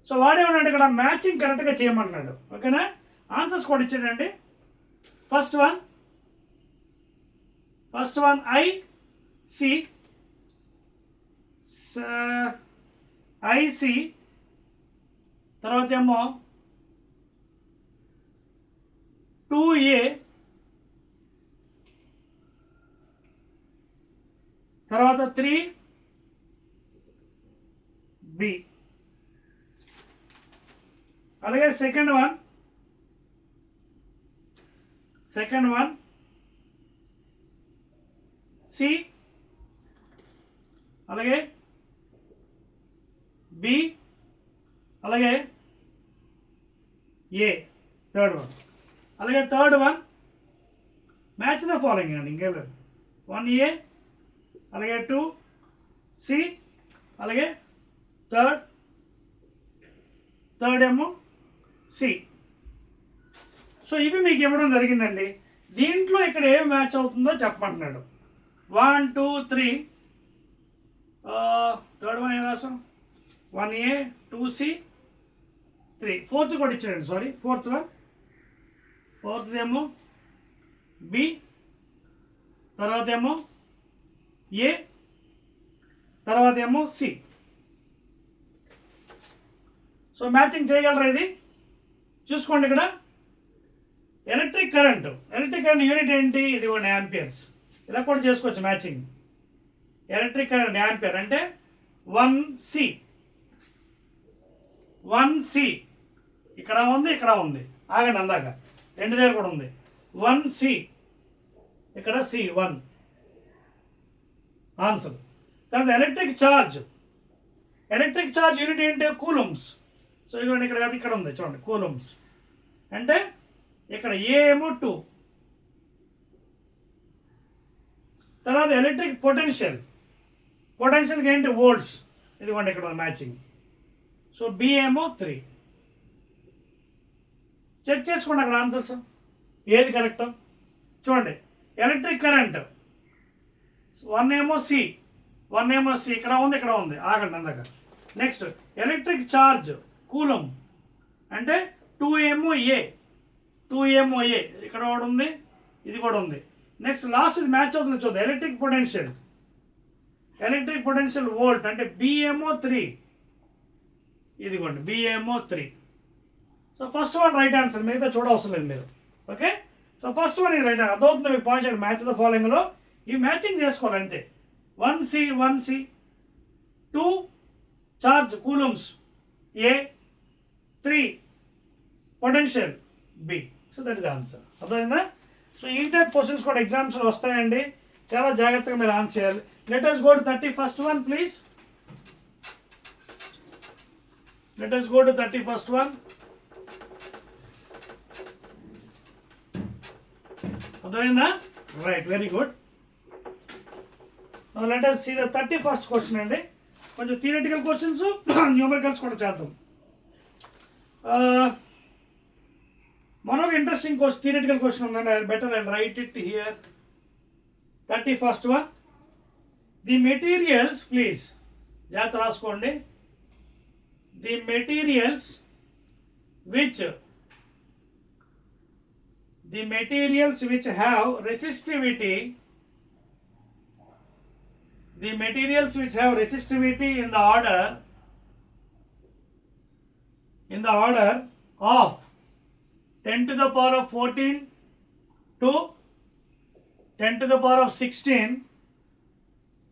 సో వాడేమన్నాడు ఇక్కడ మ్యాచింగ్ కరెక్ట్గా చేయమన్నాడు. ఓకేనా? ఆన్సర్స్ కూడా ఇచ్చాడండి. ఫస్ట్ వన్ ఐసి, తర్వాత ఏమో 2A, తర్వాత 3B. అలాగే సెకండ్ వన్ సి, అలాగే బి, అలాగే ఏ థర్డ్ వన్. అలాగే third one match the following అండి, ఇంకేం లేదు. 1A, అలాగే 2C, అలాగే థర్డ్ ఏమో సి. సో ఇవి మీకు ఇవ్వడం జరిగిందండి. దీంట్లో ఇక్కడ ఏం మ్యాచ్ అవుతుందో చెప్పమంటున్నాడు. 1, 2, 3. థర్డ్ వన్ ఏం రాసాం? 1A, 2C, 3. ఫోర్త్ కూడా ఇచ్చాడండి, సారీ, ఫోర్త్ ఏమో బి, తర్వాత ఏమో ఏ, తర్వాత ఏమో సి. సో మ్యాచింగ్ చేయగలరా? ఇది చూసుకోండి. ఇక్కడ ఎలక్ట్రిక్ కరెంట్ యూనిట్ ఏంటి? ఇది 1 యాంపియర్స్. ఇలా కూడా చేసుకోవచ్చు మ్యాచింగ్. ఎలక్ట్రిక్ కరెంట్ యాంపియర్ అంటే 1C. ఇక్కడ ఉంది, ఆగండి అందాక. రెండు దగ్గర కూడా ఉంది. 1C ఇక్కడ C 1 ఆన్సర్. తర్వాత ఎలక్ట్రిక్ ఛార్జ్ యూనిట్ ఏంటి? కూలమ్స్. సో ఇదిగోండి ఇక్కడ కాదు, ఇక్కడ ఉంది చూడండి, కూలమ్స్ అంటే ఇక్కడ A ఏమో 2. తర్వాత ఎలక్ట్రిక్ పొటెన్షియల్కి ఏంటి? వోల్ట్స్. ఇదిగోండి ఇక్కడ ఉంది మ్యాచింగ్. సో B ఏమో 3. చెక్ చేసుకోండి అక్కడ ఆన్సర్స్ ఏది కరెక్ట్ చూడండి. ఎలక్ట్రిక్ కరెంట్ 1 ఏమో C ఇక్కడ ఉంది ఆగండి అందాక. నెక్స్ట్ ఎలక్ట్రిక్ ఛార్జ్ కూలం అంటే 2 ఏమో A ఇక్కడ కూడా ఉంది, ఇది కూడా ఉంది. నెక్స్ట్ లాస్ట్ ఇది మ్యాచ్ అవుతుంది చూద్దాం. ఎలక్ట్రిక్ పొటెన్షియల్ వోల్ట్ అంటే B ఏమో 3, ఇదిగోండి B ఏమో 3. So first one right answer, మిగతా చూడవసరం లేదు మీరు. ఓకే, సో ఫస్ట్ వన్ ఇది రైట్ ఆన్సర్. అర్థమవుతుంది మీకు పాయింట్. మ్యాచ్ ద ఫాలోయింగ్లో ఇవి మ్యాచింగ్ చేసుకోవాలి అంతే. 1C 2 charge coulombs A, 3 potential B. So that is answer. అర్థమైందా? సో ఈ టైప్ క్వశ్చన్స్ కూడా ఎగ్జామ్స్లో వస్తాయండి, చాలా జాగ్రత్తగా మీరు ఆన్సర్ చేయాలి. Let us go to 31st one please. Let us go to 31st one. అర్థమైందా? Right, very good. Now let us see the 31st question అండి. కొంచెం థియరిటికల్ క్వశ్చన్స్, న్యూమరికల్స్ కూడా చేద్దాం. మనకు ఇంట్రెస్టింగ్ థియరిటికల్ క్వశ్చన్ ఉందండి. Better I right it here. 31st one. The materials please జాగ్రత్త రాసుకోండి. The materials which have resistivity in the order of 10 to the power of 14 to 10 to the power of 16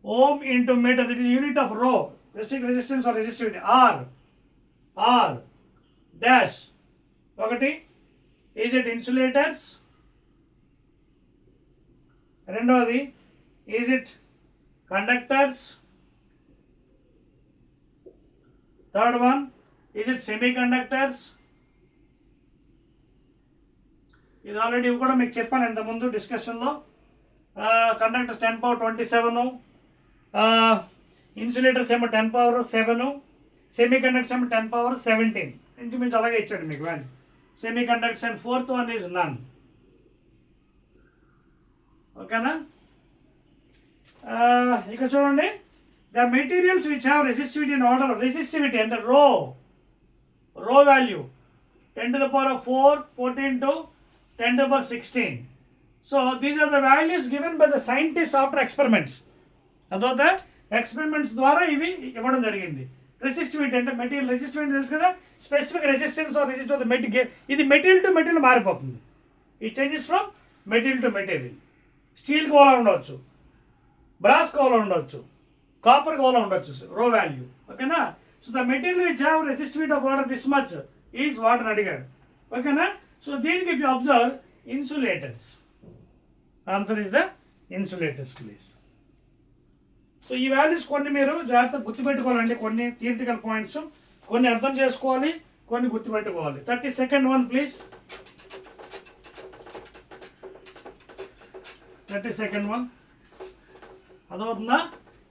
ohm into meter, that is unit of rho, specific resistance or resistivity. R dash ఒకటి. Is it insulators? రెండవది is it conductors? Third one is it semiconductors? ఇది already ఇవి కూడా మీకు చెప్పాను ఇంతకుముందు డిస్కషన్లో. Conductors 10 power 27, insulators ఏమో 10 power 7, సెమీ కండక్టర్స్ ఏమో 10 power 17. ఇంచుమించు అలాగే ఇచ్చాడు మీకు value. Semiconductors and fourth one is none. ఓకేనా? ఇక చూడండి, the materials which have resistivity in order. Resistivity అంటే rho value 10 to the power of 4, 14 to 10 to the power 16. So these are the values given by the scientist after experiments. అదొక experiments ద్వారా ఇవి ఇవ్వడం జరిగింది. Resistivity అంటే material resistivity తెలుసు కదా, specific resistance or resistive the material. ఇది material to material మారిపోతుంది. It changes from material to material. Steel కోలా ఉండవచ్చు, బ్రాస్ కోలా ఉండవచ్చు, కాపర్ కోలా ఉండవచ్చు, రో వాల్యూ. ఓకేనా? So the material which have resistivity of water this much is water అడిగాడు. ఓకేనా? సో దీనికి if you observe insulators, answer is the insulators please. So ఈ వాల్యూస్ కొన్ని మీరు జాగ్రత్తగా గుర్తుపెట్టుకోవాలండి. కొన్ని థియరిటికల్ పాయింట్స్, కొన్ని అర్థం చేసుకోవాలి, కొన్ని గుర్తుపెట్టుకోవాలి. 32nd one please. 32nd one అదవుతుందా?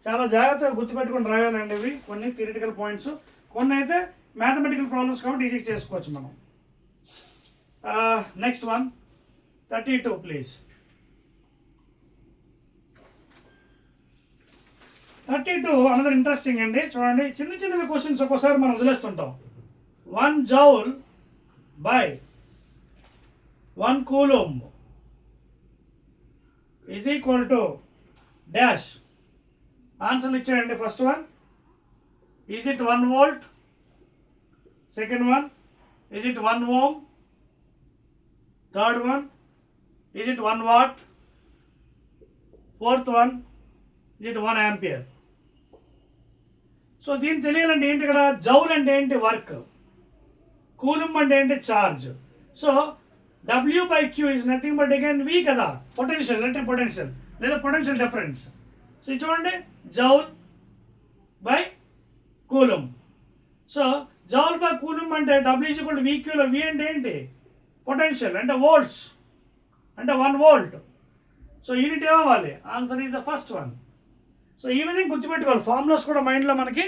చాలా జాగ్రత్తగా గుర్తుపెట్టుకొని రాయాలండి. ఇవి కొన్ని థియరిటికల్ పాయింట్స్, కొన్ని అయితే మ్యాథమెటికల్ ప్రాబ్లమ్స్ కాబట్టి ఈజీ చేసుకోవచ్చు మనం. Next one 32 please. 32 another interesting అండి. చూడండి, చిన్న చిన్నవి క్వశ్చన్స్ ఒక్కోసారి మనం వదిలేస్తుంటాం. 1 joule by 1 coulomb is equal to dash. ఆన్సర్లు ఇచ్చాడండి. First one, is it 1 volt? Second one, is it 1 ohm? Third one, is it 1 watt? Fourth one, is it 1 ampere? So దీన్ని తెలియాలంటే ఏంటి, ఇక్కడ జౌల్ అంటే ఏంటి? వర్క్. కూలుంబ్ అంటే ఏంటి? Charge. So W by Q is nothing but again V కదా, potential, electric potential లేదా పొటెన్షియల్ డిఫరెన్స్. సో ఇది చూడండి, joule by coulomb. So joule by coulomb అంటే W ఈజ్ ఈక్వల్ టు VQలో V అంటే ఏంటి, పొటెన్షియల్ అంటే వోల్ట్స్, అంటే 1 వోల్ట్. సో యూనిట్ ఏమవ్వాలి, answer is the first one. So ఈ విధంగా గుర్తుపెట్టుకోవాలి, ఫార్ములాస్ కూడా మైండ్లో మనకి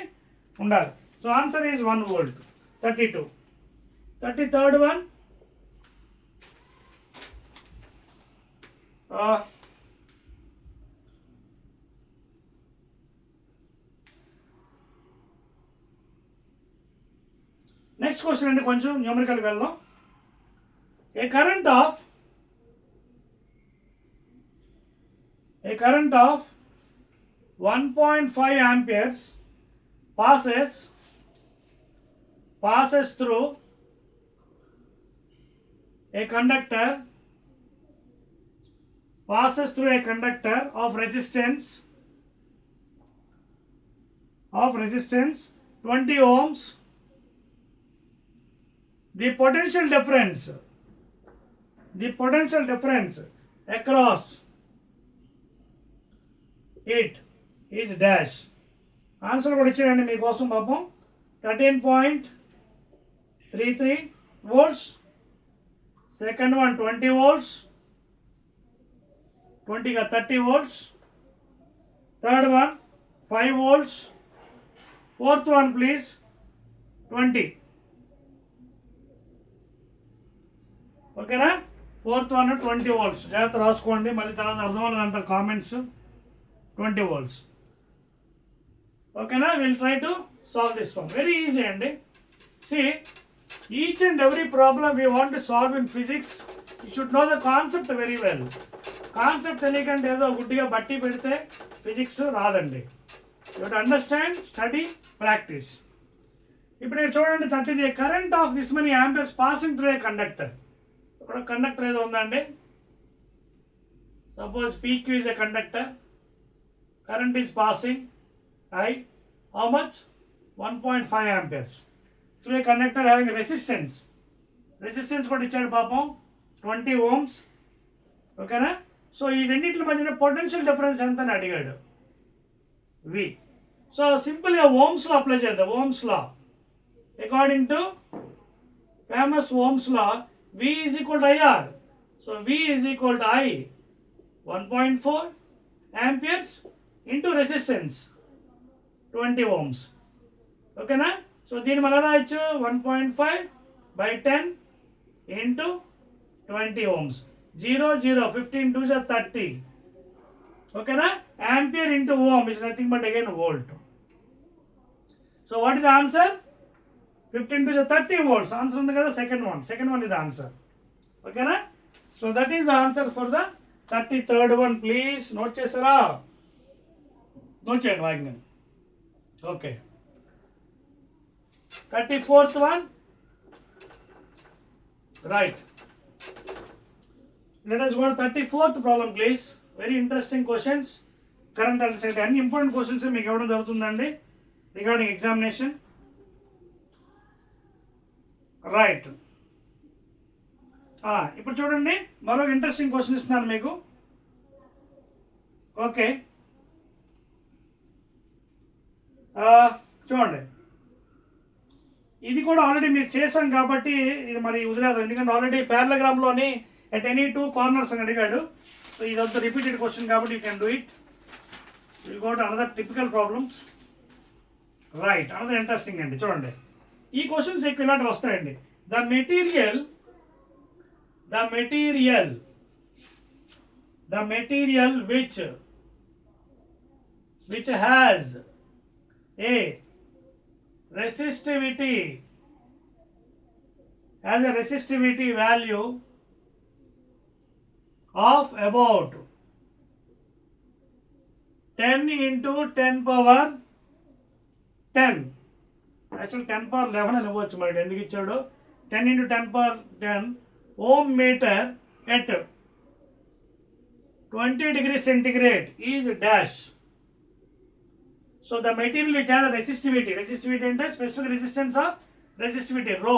ఉండాలి. So answer is 1 volt. 32. 33rd one. Next question అండి, కొంచెం న్యూమరికల్కి వెళ్దాం. ఏ current of 1.5 amperes passes through a conductor of resistance 20 ohms. The potential difference across it is dash. Answer కూడా ఇచ్చాడండి మీకోసం పాపం. 13.33 volts. Second one 20 volts, 20గా 30 volts. Third one 5 volts. Fourth one please 20. ఓకేనా, fourth one 20 volts. జాగ్రత్త రాసుకోండి, మళ్ళీ తర్వాత అర్థమవుతుంది అంటారు కామెంట్స్. 20 volts. ఓకేనా, will try to solve this one. Very easy అండి. See, each and every problem we want to solve in physics, you should know the concept very well. Concept తెలియకంటే ఏదో గుడ్డిగా బట్టి పెడితే ఫిజిక్స్ రాదండి. You to understand, study, practice. ఇప్పుడు నేను చూడండి, 30 current of this many amperes passing through a conductor. ఇక్కడ కండక్టర్ ఏదో ఉందండి. Suppose PQ is a conductor. Current is passing I, how much, 1.5 amperes through a conductor having resistance కూడా ఇచ్చాడు పాపం, 20 ohms. ఓకేనా. సో ఈ రెండింటి మధ్యన పొటెన్షియల్ డిఫరెన్స్ ఎంత అని అడిగాడు, V. సో సింపుల్గా ఓమ్స్ లా అప్లై చేద్దాం. Ohm's law, according to famous Ohm's law, V is equal to IR. So V is equal to I, 1.4 amperes into resistance 20 ohms. ఓకేనా. సో దీన్ని మనం రాయొచ్చు 1.5 by 10 into 20 ohms. 0, 0, 15 2 is 30. ఓకేనా. Ampere into ohm is nothing but again volt. So what is the answer? 15 to 30 volts. Answer ఉంది కదా, second one is the answer. ఓకేనా. So that is the answer for the 33rd one. Please note చేసారా, note చేయండి వాగ్యం. Okay, 34th one. Right. Let us go to 34th problem please. Very interesting questions. Current electricity అన్ని important questions మీకు ఇవ్వడం జరుగుతుందండి regarding examination. Right. ఇప్పుడు చూడండి, మరొక ఇంట్రెస్టింగ్ క్వశ్చన్ ఇస్తున్నాను మీకు. ఓకే, చూడండి, ఇది కూడా ఆల్రెడీ మీరు చేశాం కాబట్టి ఇది మరి వదిలేదు, ఎందుకంటే ఆల్రెడీ ప్యారలగ్రామ్లోని ఎట్ ఎనీ 2 కార్నర్స్ అని అడిగాడు. సో ఇదంతా రిపీటెడ్ క్వశ్చన్ కాబట్టి you can do it. Will go to another typical problems. Right, another interesting అండి. చూడండి, ఈ క్వశ్చన్స్ ఎక్కువ ఇలాంటివి వస్తాయండి. The material which has a resistivity value of about 10 into 10 power 10. Actually 10 power 11 అని ఇవ్వచ్చు, మరి ఎందుకు ఇచ్చాడు. 10 into 10 power 10 ohm meter at 20 degrees centigrade is dash. So the material which has a resistivity అంటే specific resistance of resistivity rho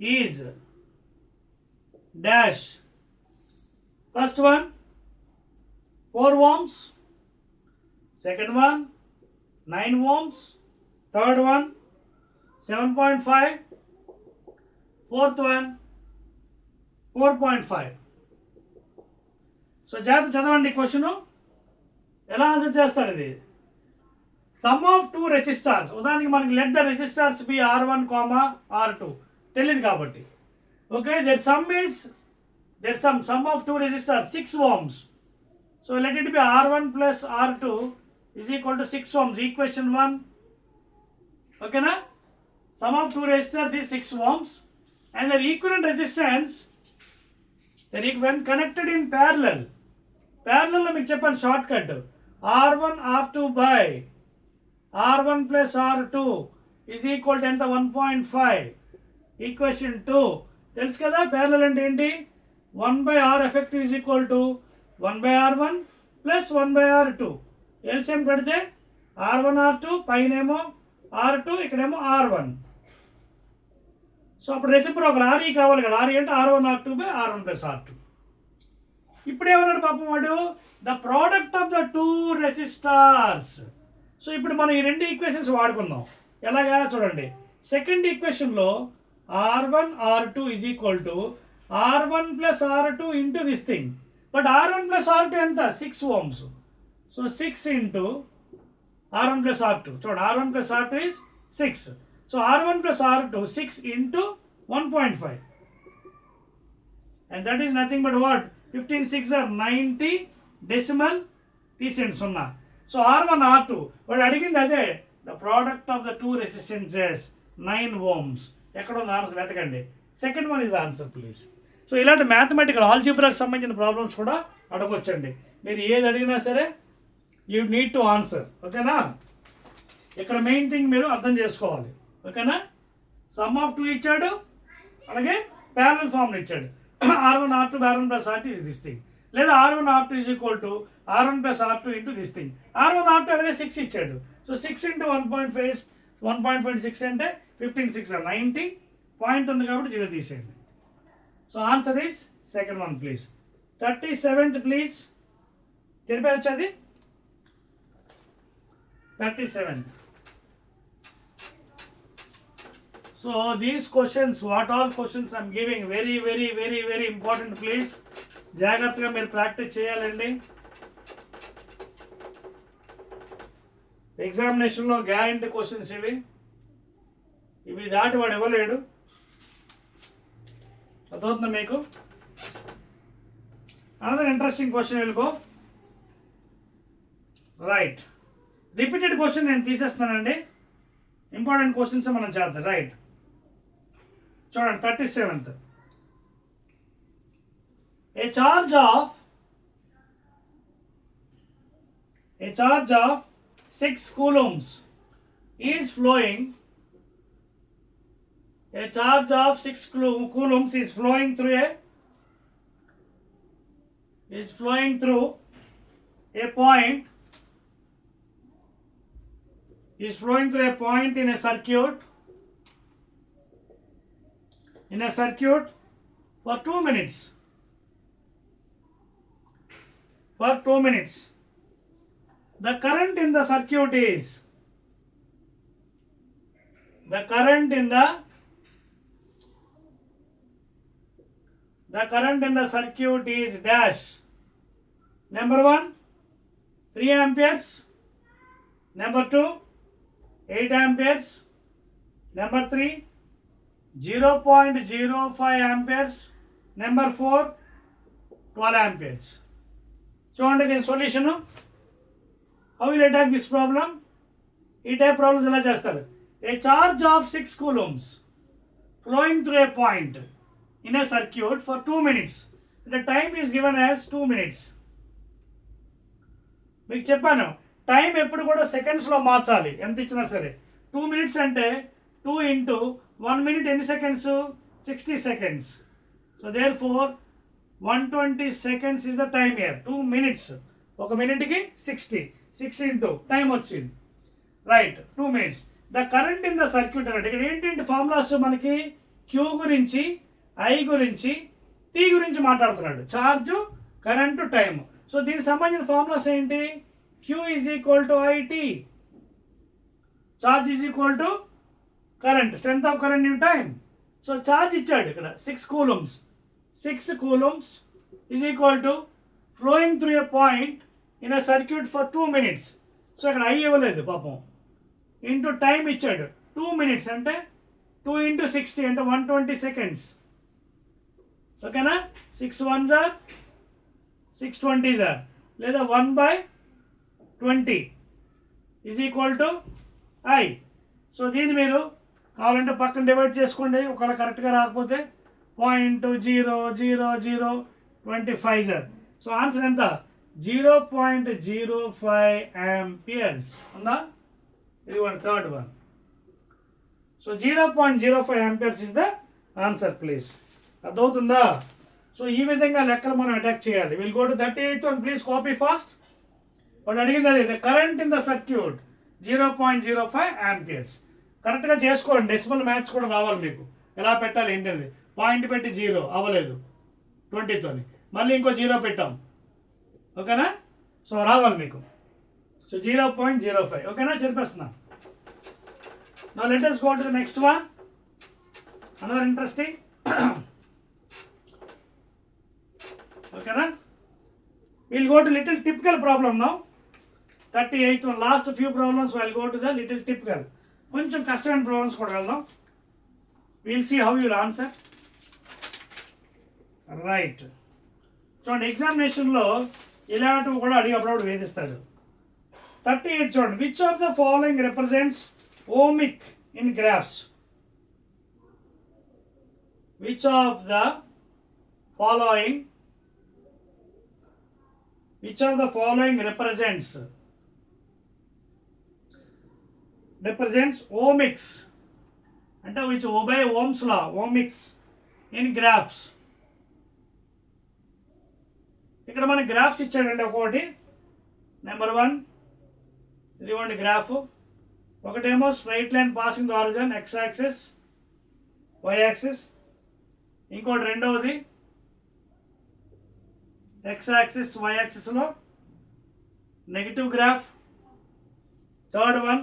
is dash. First one 4 ohms, second one 9 ohms, third one 7.5, fourth one 4.5. So జాగ్రత్త చదవండి question ఎలా answer చేస్తారు ఇది. Some of two రెసిస్టార్స్, ఉదాహరణకి మనకి let the రెసిస్టార్స్ B R1, R2 తెలియదు కాబట్టి. Okay, their sum of two resistors 6 ohms. So let it be R1 plus R2 is equal to 6 ohms. Equation 1. Okay na? Sum of two resistors is 6 ohms and their equivalent resistance, when connected in parallel lo meeku cheppanu shortcut R1 R2 by R1 plus R2 is equal to enta 1.5. Equation 2 telusu kada. Parallel ante enti 1 by R effective is equal to 1 by R1 plus 1 by R2. LCM పెడితే R1 R2 పైనేమో R2 ఇక్కడేమో R1. So అప్పుడు reciprocal RE కావాలి కదా. RE అంటే R1 R2 by R1 plus R2. ఇప్పుడు ఏమన్నాడు పాపం వాడు, the product of the two resistors. So ఇప్పుడు మనం ఈ రెండు ఈక్వేషన్స్ వాడుకుందాం. ఎలాగా చూడండి. సెకండ్ ఈక్వేషన్లో R1 R2 is equal to R1 plus R2 into this thing. But R1 plus R2 ఎంత 6 ohms. So 6 into R1 plus R2. చూడండి R1 plus R2 is 6. So R1 plus R2 6 into 1.5. And that is nothing but what? 15 6 are 90 decimal తీసేయండి 0. So R1 R2 వాడు అడిగింది అదే, the product of the two resistances 9 ohms. ఎక్కడ ఉంది answer వెతకండి. Second one is the answer please. So ఇలాంటి mathematical ఆల్జీబ్రాకి సంబంధించిన problems కూడా అడగొచ్చండి. మీరు ఏది అడిగినా సరే యూ నీడ్ టు ఆన్సర్. ఓకేనా. ఇక్కడ మెయిన్ థింగ్ మీరు అర్థం చేసుకోవాలి. ఓకేనా. సమ్ ఆఫ్ టూ ఇచ్చాడు, అలాగే ప్యారలల్ ఫార్మ్లో ఇచ్చాడు. R1 R2 R1 plus R2 is this thing. లేదా R1 R2 is equal to R1 plus R2 into this thing. R1 R2 అలాగే 6 ఇచ్చాడు. సో 6 into 1.56 అంటే 15 6 90. పాయింట్ ఉంది కాబట్టి 0 తీసేయండి. So answer is second one please. 37th please. చెప్పారు వచ్చేది 37th. So these questions, what all questions I'm giving, very very very very important please. జాగ్రత్తగా మీరు ప్రాక్టీస్ చేయాలండి. ఎగ్జామినేషన్లో గ్యారంటీ క్వశ్చన్స్ ఇవి దాటి వాడు ఇవ్వలేడు. అర్థమవుతుందా మీకు? అనదర్ ఇంట్రెస్టింగ్ క్వశ్చన్ వెళ్ళుకో. రైట్, రిపీటెడ్ క్వశ్చన్ నేను తీసేస్తున్నానండి. ఇంపార్టెంట్ క్వశ్చన్స్ మనం చేద్దాం. రైట్, చూడండి 37th. A charge of 6 coulombs is flowing. A charge of 6 coulombs is flowing through a point. Is flowing through a point in a circuit. For 2 minutes. The current in the circuit is dash. Number 1 3 amperes. Number 2 8 amperes. Number 3 0.05 amperes. Number 4 12 amperes. చూడండి దీని solution. How will attack this problem? ఈ type problems ఎలా చేస్తారు? ఏ charge of 6 coulombs flowing through a point in a circuit for 2 minutes. The time is given as 2 minutes. మీకు చెప్పాను time ఎప్పుడు కూడా సెకండ్స్లో మార్చాలి ఎంత ఇచ్చినా సరే. 2 minutes అంటే 2 into 1 minute ఎన్ని seconds? 60 seconds. So therefore 120 seconds is the time here. 2 minutes. ఒక మినిట్కి 60. 6 into టైం వచ్చింది. Right, 2 minutes. The current in the circuit అన్నట్టు ఇక్కడ ఏంటంటే ఫార్ములాస్ మనకి క్యూ గురించి, ఐ గురించి, టీ గురించి మాట్లాడుతున్నాడు. Charge, current, time. సో దీనికి సంబంధించిన ఫార్ములాస్ ఏంటి? Q is equal to IT, charge is equal to current, strength of current in time. So charge ఇచ్చాడు ఇక్కడ 6 coulombs. 6 coulombs is equal to flowing through a point in a circuit for 2 minutes. So ఇక్కడ I ఇవ్వలేదు పాపం. Into time ఇచ్చాడు 2 minutes, అంటే 2 into 60 అంటే 120 seconds. ఓకేనా? 6 ones are 6 20s are, లేదా 1/20 is equal to I. So దీన్ని మీరు కావాలంటే పక్కన డివైడ్ చేసుకోండి, ఒకవేళ కరెక్ట్గా రాకపోతే. 0.000025 సార్. సో ఆన్సర్ ఎంత? 0.05 amperes ఉందా? ఇది third one. So 0.05 amperes is the answer please. అర్థమవుతుందా? సో ఈ విధంగా లెక్కలు మనం అటాక్ చేయాలి. Will go to 38 one, please copy fast. వాడు అడిగింది అది, the current in the circuit 0.05 amperes. కరెక్ట్గా చేసుకోండి. డెసిమల్ మ్యాథ్స్ కూడా రావాలి మీకు, ఎలా పెట్టాలి ఏంటది. పాయింట్ పెట్టి 0 అవ్వలేదు 20తోని, మళ్ళీ ఇంకో 0 పెట్టాం. ఓకేనా? సో రావాలి మీకు. సో 0.05. ఓకేనా? చెప్పేస్తున్నా. Now let us go to the next one. Another interesting. Okay na? We'll go to little typical problem now. 38th one. Last few problems we'll go to the little typical. కొంచెం కష్టమైన problems కూడా వెళ్దాం. We'll see how you will answer. Right. చూడండి, ఎగ్జామినేషన్లో ఇలాంటివి కూడా అడిగేటప్పుడు వేధిస్తాడు. 38 చూడండి. Which of the following represents ohmic in graphs? Which of the following represents ohmics, అంటే which obey Ohm's law, ohmics in graphs. ఇక్కడ మన గ్రాఫ్స్ ఇచ్చాడండి. ఒకటి నెంబర్ 1 ఇదిగోండి గ్రాఫ్. ఒకటేమో straight line passing the origin X axis Y axis. ఇంకోటి రెండవది X axis Y యాక్సిస్లో negative graph. Third one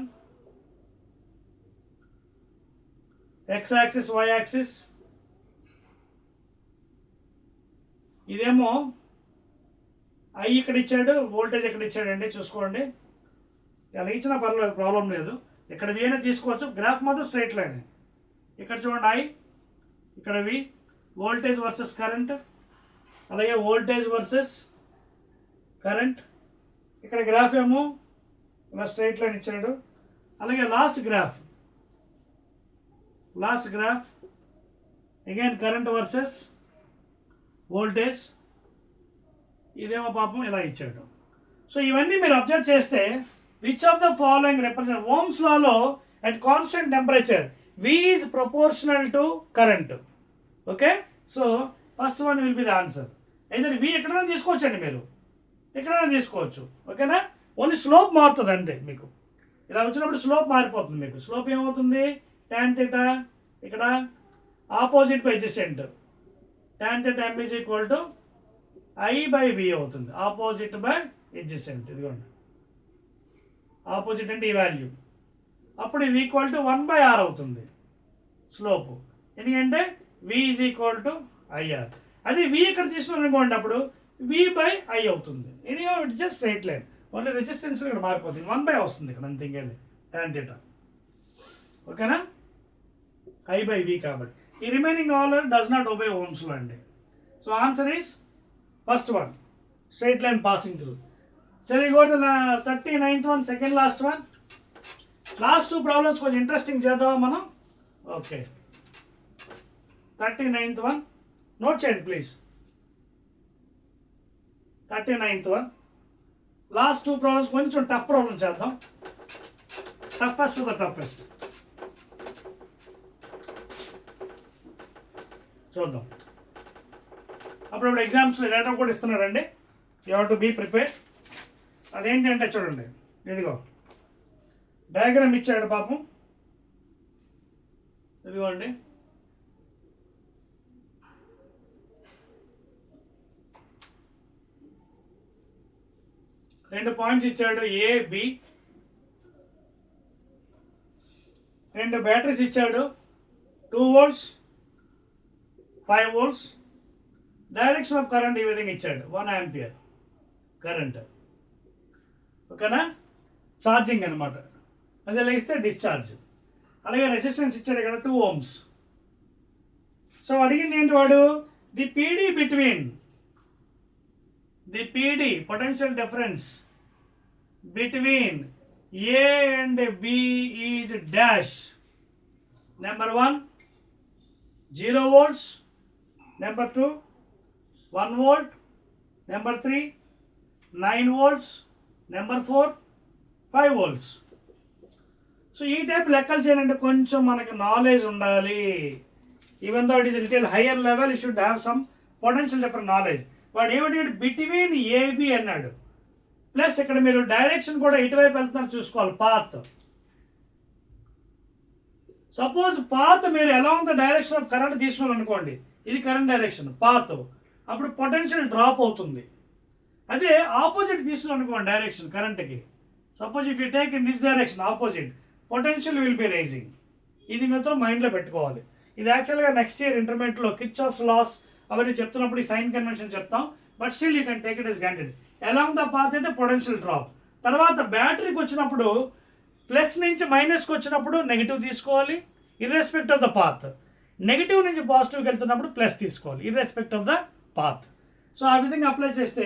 X axis Y axis. ఇదేమో ఐ ఇక్కడ ఇచ్చాడు, వోల్టేజ్ ఎక్కడ ఇచ్చాడండి చూసుకోండి. అలా ఇచ్చినా పర్లేదు, ప్రాబ్లం లేదు. ఇక్కడ వి అయినా తీసుకోవచ్చు. గ్రాఫ్ మాత్రం స్ట్రైట్ లైన్. ఇక్కడ చూడండి ఐ, ఇక్కడ వి, వోల్టేజ్ వర్సెస్ కరెంట్, అలాగే వోల్టేజ్ వర్సెస్ కరెంట్. ఇక్కడ గ్రాఫ్ ఏమో ఇలా స్ట్రైట్ లైన్ ఇచ్చాడు. అలాగే last graph again current versus voltage. ఇదేమో పాపం ఇలా ఇచ్చాడు. సో ఇవన్నీ మీరు అబ్జర్వ్ చేస్తే which of the following represent Ohm's law లో at constant temperature V is proportional to current. Okay, so first one will be the answer. either V ఎక్కడైనా తీసుకోవచ్చండి, మీరు ఎక్కడైనా తీసుకోవచ్చు. ఓకేనా? ఓన్లీ స్లోప్ మారుతుంది అంతే. మీకు ఇలా వచ్చినప్పుడు స్లోప్ మారిపోతుంది. మీకు స్లోప్ ఏమవుతుంది? tan theta ఇక్కడ opposite by adjacent, tan theta m is equal to I by V అవుతుంది. Opposite by adjacent. ఇదిగోండి, ఆపోజిట్ అంటే ఈ వాల్యూ. అప్పుడు ఇది ఈక్వల్ టు 1/r అవుతుంది స్లోపు. ఎందుకంటే V is equal to IR. అది V ఇక్కడ తీసుకుని అనుకోండి, అప్పుడు V/I అవుతుంది. Anyhow it's just straight line. Only resistance ఇక్కడ మారిపోతుంది. 1/, వస్తుంది ఇక్కడ అంతే. ఇంకేది tan theta. ఓకేనా? I/V కాబట్టి. ఈ remaining all does not obey Ohm's law అండి. So answer is first one, straight line passing through. సరే, go to 39th one, second last one. Last 2 problems కొంచెం ఇంట్రెస్టింగ్ చేద్దామా మనం? ఓకే, 39th వన్ నోట్ చేయండి please. 39th one last 2 problems కొంచెం tough problem చేద్దాం. Toughest the toughest చూద్దాం. అప్పుడప్పుడు ఎగ్జామ్స్లో డేటా కూడా ఇస్తున్నారండి. You have to be prepared. అదేంటంటే చూడండి, ఇదిగో డయాగ్రామ్ ఇచ్చాడు పాపం. ఇదిగోండి రెండు పాయింట్స్ ఇచ్చాడు ఏ బి, రెండు బ్యాటరీస్ ఇచ్చాడు 2 volts 5 volts, direction of current ఈ విధంగా ఇచ్చాడు 1 ampere కరెంట్. ఓకేనా, ఛార్జింగ్ అనమాట. అదే లేస్తే డిశ్చార్జ్. అలాగే రెసిస్టెన్స్ ఇచ్చాడు ఇక్కడ 2 ohms. సో అడిగింది ఏంటి వాడు, the PD between the PD potential difference between A and B is dash. Number 1 0 volts, number 2 1 volt, number 3 9 volts, number 4 5 volts. So ఈ టైప్ లెక్కలు చేయాలంటే కొంచెం మనకు నాలెడ్జ్ ఉండాలి. Even though it is little higher level, you should have some potential different knowledge. వాడు ఏమిటి, between AB అన్నాడు. Plus ఇక్కడ మీరు డైరెక్షన్ కూడా ఇటువైపు వెళ్తున్నారు చూసుకోవాలి, పాత్. సపోజ్ పాత్ మీరు along the direction of current తీసుకున్నాను అనుకోండి, ఇది కరెంట్ డైరెక్షన్ పాత్, అప్పుడు పొటెన్షియల్ డ్రాప్ అవుతుంది. అదే ఆపోజిట్ తీసుకున్నాను అనుకోండి డైరెక్షన్ కరెంట్కి, suppose if you take in this direction opposite, potential will be rising. ఇది మాత్రం మైండ్లో పెట్టుకోవాలి. ఇది యాక్చువల్గా నెక్స్ట్ ఇయర్ ఇంటర్మీడియట్లో కిర్చాఫ్స్ లాస్ అవన్నీ చెప్తున్నప్పుడు ఈ సైన్ కన్వెన్షన్ చెప్తాం. But still you can take it as granted. Along the path అయితే పొటెన్షియల్ డ్రాప్. తర్వాత బ్యాటరీకి వచ్చినప్పుడు ప్లస్ నుంచి మైనస్కి వచ్చినప్పుడు నెగిటివ్ తీసుకోవాలి ఇర్రెస్పెక్ట్ ఆఫ్ ద పాత్. నెగిటివ్ నుంచి పాజిటివ్కి వెళ్తున్నప్పుడు ప్లస్ తీసుకోవాలి ఇర్రెస్పెక్ట్ ఆఫ్ ద పాత్. సో ఆ విధంగా అప్లై చేస్తే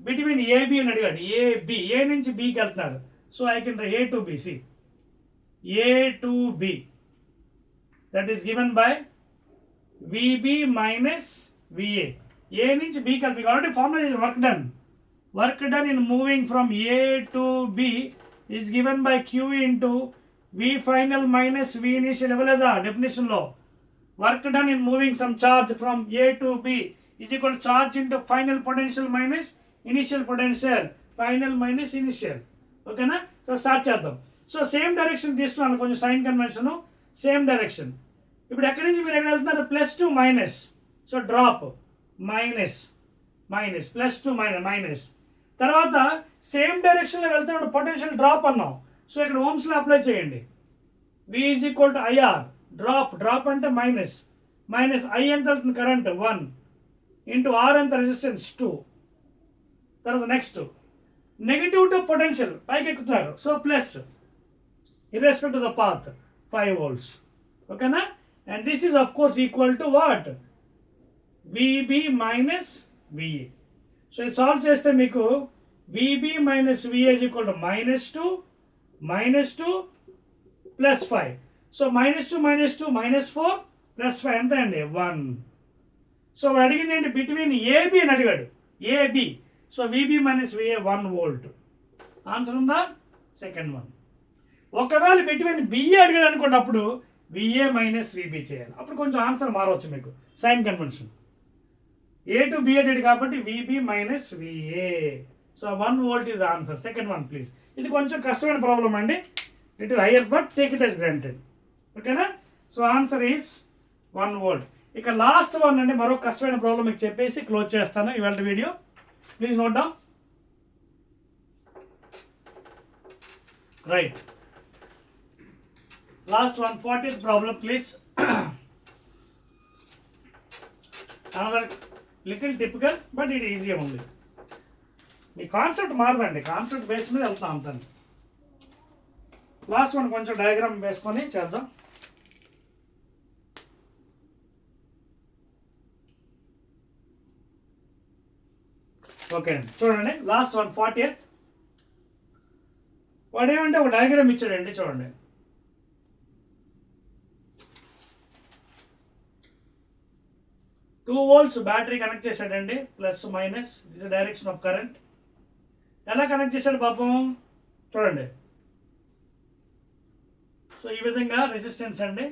బిట్వీన్ ఏబి అని అడిగాడు, ఏబి ఏ నుంచి బికి వెళ్తున్నారు. So I can A to B, see A to B, that is given by V B minus V A. A నుంచి బికి వెళ్తుంది, మీకు ఆల్రెడీ ఫార్ములా చేసి work done in moving from A to B is given by Q into V final minus V initial. ఇవ్వలేదా డెఫినేషన్లో? Work done in moving some charge from A to B is equal charge into final potential minus initial potential, final minus initial. ఓకేనా? So start చేద్దాం. So same direction తీసుకున్నాను, కొంచెం sign convention same direction. ఇప్పుడు ఎక్కడి నుంచి మీరు ఎక్కడ వెళ్తున్నారు, plus to minus. So drop minus minus, plus to minus. తర్వాత సేమ్ డైరెక్షన్లో వెళ్తున్నప్పుడు పొటెన్షియల్ డ్రాప్ అన్నాం. సో ఇక్కడ ఓమ్స్లో అప్లై చేయండి. V is equal to I R, drop అంటే మైనస్ ఐ ఎంత వెళ్తుంది కరెంట్ 1 ఇంటూ ఆర్ ఎంత రెసిస్టెన్స్ 2. తర్వాత నెక్స్ట్ నెగిటివ్ టు పొటెన్షియల్ పైకి ఎక్కుతున్నారు, so plus irrespective of the path 5 volts. ఓకేనా? And this is of course equal to what, V B minus VA. So ఇది solve చేస్తే మీకు V B minus V A is equal to -2 plus 5. సో -2 -4 plus 5 ఎంత అండి 1. So అడిగింది ఏంటి, బిట్వీన్ ఏబి అని అడిగాడు, A B. So V B minus V A 1 volt. Answer ఉందా? Second one. ఒకవేళ బిట్వీన్ బిఏ అడిగాడు అనుకోండి, అప్పుడు విఏ మైనస్ విబి చేయాలి. అప్పుడు కొంచెం ఆన్సర్ మారవచ్చు మీకు, sign convention. A to B అడిగాడు కాబట్టి VB minus VA. So 1 volt is the answer. Second one please. ఇది కొంచెం కష్టమైన ప్రాబ్లం అండి, little higher but take it as granted. ఓకేనా? So answer is 1 volt. ఇక లాస్ట్ వన్ అండి, మరో కష్టమైన ప్రాబ్లం మీకు చెప్పేసి క్లోజ్ చేస్తాను ఇవాళ video. Please note down. Right, last one, 40th problem please. Another little typical but ఇది ఈజీ ఉంది. మీ కాన్సెప్ట్ మారదండి, కాన్సెప్ట్ బేస్ మీద వెళ్తాం అంతా. లాస్ట్ వన్ కొంచెం డయాగ్రామ్ వేసుకొని చేద్దాం. ఓకే అండి, చూడండి లాస్ట్ వన్ 40th. వాడు ఏమంటే ఒక డయాగ్రామ్ ఇచ్చాడండి, చూడండి. టూ వోల్ట్స్ బ్యాటరీ కనెక్ట్ చేశాడండి, plus minus. This direction of current. ఎలా కనెక్ట్ చేశాడు పాపం చూడండి. సో ఈ విధంగా రెసిస్టెన్స్ అండి,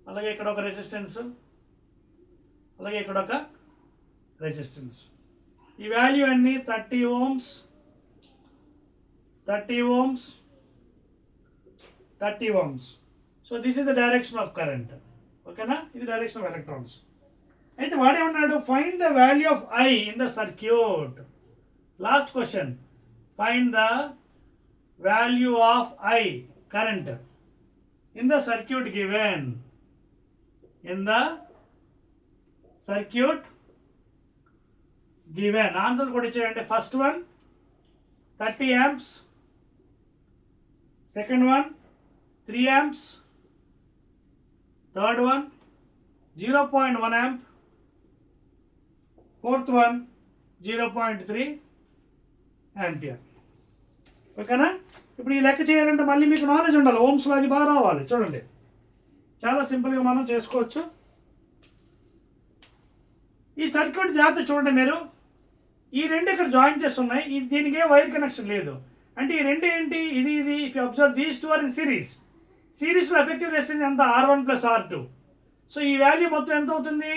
అలాగే ఇక్కడ ఒక రెసిస్టెన్స్, అలాగే ఇక్కడ ఒక రెసిస్టెన్స్. ఈ వాల్యూ అన్ని 30 ohms 30 ohms 30 ohms. So this is the direction of current. ఓకేనా? ఇది డైరెక్షన్ ఆఫ్ ఎలక్ట్రాన్స్. అయితే వాడేమన్నాడు, find the value of I in the circuit. Last question, find the value of I current in the circuit given. In the circuit given. Answer కూడా ఇచ్చాడంటే first one 30 amps, second one 3 amps, third one 0.1 amp, fourth one 0.3 ampere. ఓకేనా? ఇప్పుడు ఈ లెక్క చేయాలంటే మళ్ళీ మీకు knowledge ఉండాలి, ఓమ్స్లో అది బాగా రావాలి. చూడండి, చాలా సింపుల్గా మనం చేసుకోవచ్చు. ఈ సర్క్యూట్ జాగ్రత్త చూడండి మీరు. ఈ రెండు ఇక్కడ జాయిన్ చేసి ఉన్నాయి, దీనికి ఏ వైర్ కనెక్షన్ లేదు. అంటే ఈ రెండు ఏంటి, ఇది ఇది. If you observe these two are in series. సిరీస్లో ఎఫెక్టివ్ రెసిస్టెన్స్ ఎంత, R1 + R2. సో ఈ వాల్యూ మొత్తం ఎంత అవుతుంది,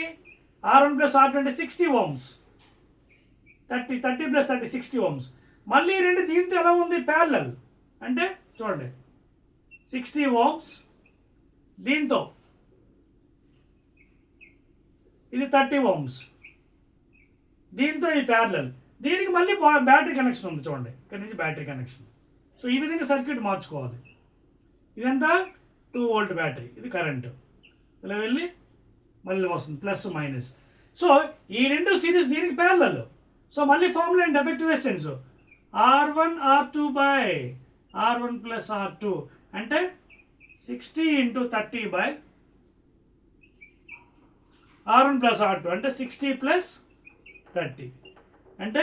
R1 + R2 అంటే 60 ohms. 30 + 30 60 ohms. మళ్ళీ ఈ రెండు దీంతో ఎలా ఉంది, ప్యారలల్. అంటే చూడండి 60 ohms, దీంతో ఇది 30 ohms, దీంతో ఈ ప్యారలల్. దీనికి మళ్ళీ బ్యాటరీ కనెక్షన్ ఉంది చూడండి, ఇక్కడ నుంచి బ్యాటరీ కనెక్షన్. సో ఈ విధంగా సర్క్యూట్ మార్చుకోవాలి. ఇదంతా 2 volt బ్యాటరీ, ఇది కరెంటు ఇలా వెళ్ళి మళ్ళీ వస్తుంది ప్లస్ మైనస్. సో ఈ రెండు సిరీస్ దీనికి ప్యారలల్. సో మళ్ళీ ఫార్ములా ఏంటి, effective resistance R1 R2 by R1 + R2 అంటే 60 × 30 బై R1 + R2 అంటే 60 + 30 అంటే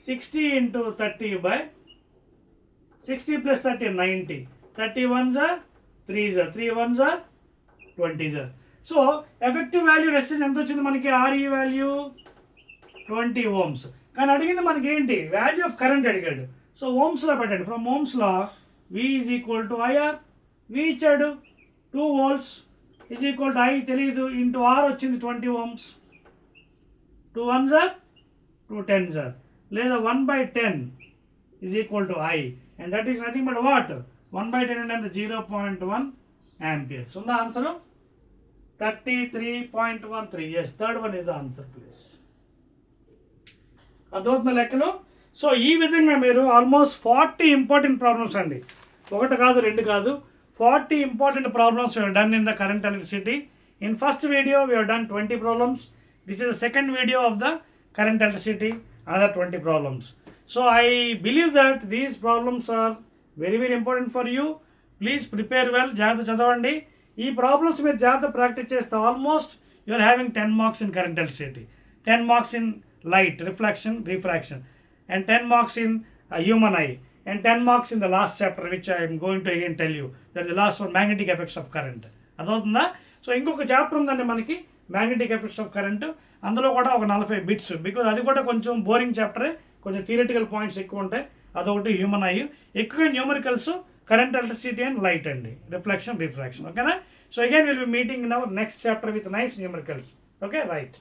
60 × 30 by 60 + 30 90. 30 1s are 3s are 3 1s are 20s are. So effective value resistance ఎంత వచ్చింది మనకి, RE వాల్యూ 20 ohms. కానీ అడిగింది మనకి ఏంటి, వాల్యూ ఆఫ్ కరెంట్ అడిగాడు. సో ఓమ్స్లో పెట్టండి. ఫ్రమ్ ఓమ్స్లో V = IR. V ఇచ్చాడు 2 volts = I తెలియదు, ఇంటూ R వచ్చింది 20 ohms. 2 1s are 2 10s are, లేదా 1/10 = I, and that is nothing but what, 1/10 అంటే 0.1 amperes. ఉందా answer 33.13. yes, third one is the answer please. అర్థమవుతున్న లెక్కలు. సో ఈ విధంగా మీరు ఆల్మోస్ట్ 40 ఇంపార్టెంట్ ప్రాబ్లమ్స్ అండి, ఒకటి కాదు రెండు కాదు, 40 important problems we have done in the current electricity. In first video we have done 20 problems. This is the second video of the current electricity, another 20 problems. So I believe that these problems are very very important for you. Please prepare well, జాగ్రత్త చదవండి. ఈ problems మీరు జాగ్రత్త practice చేస్తే almost you are having 10 marks in current electricity, 10 marks in light, reflection, refraction, and 10 marks in human eye, and 10 marks in the last chapter which I am going to again tell you, that is the last one, magnetic effects of current. అర్థమవుతుందా? So ఇంకొక chapter ఉందండి మనకి, magnetic effects of current. అందులో కూడా ఒక 40 bits, because అది కూడా కొంచెం బోరింగ్ చాప్టరే, కొంచెం థియరిటికల్ పాయింట్స్ ఎక్కువ ఉంటాయి. అదొకటి హ్యూమన్ ఐ, ఎక్కువగా numericals, current electricity and light అండి, రిఫ్లెక్షన్ రిఫ్రాక్షన్. ఓకేనా? So again will be meeting in our next chapter with nice numericals. Okay, right.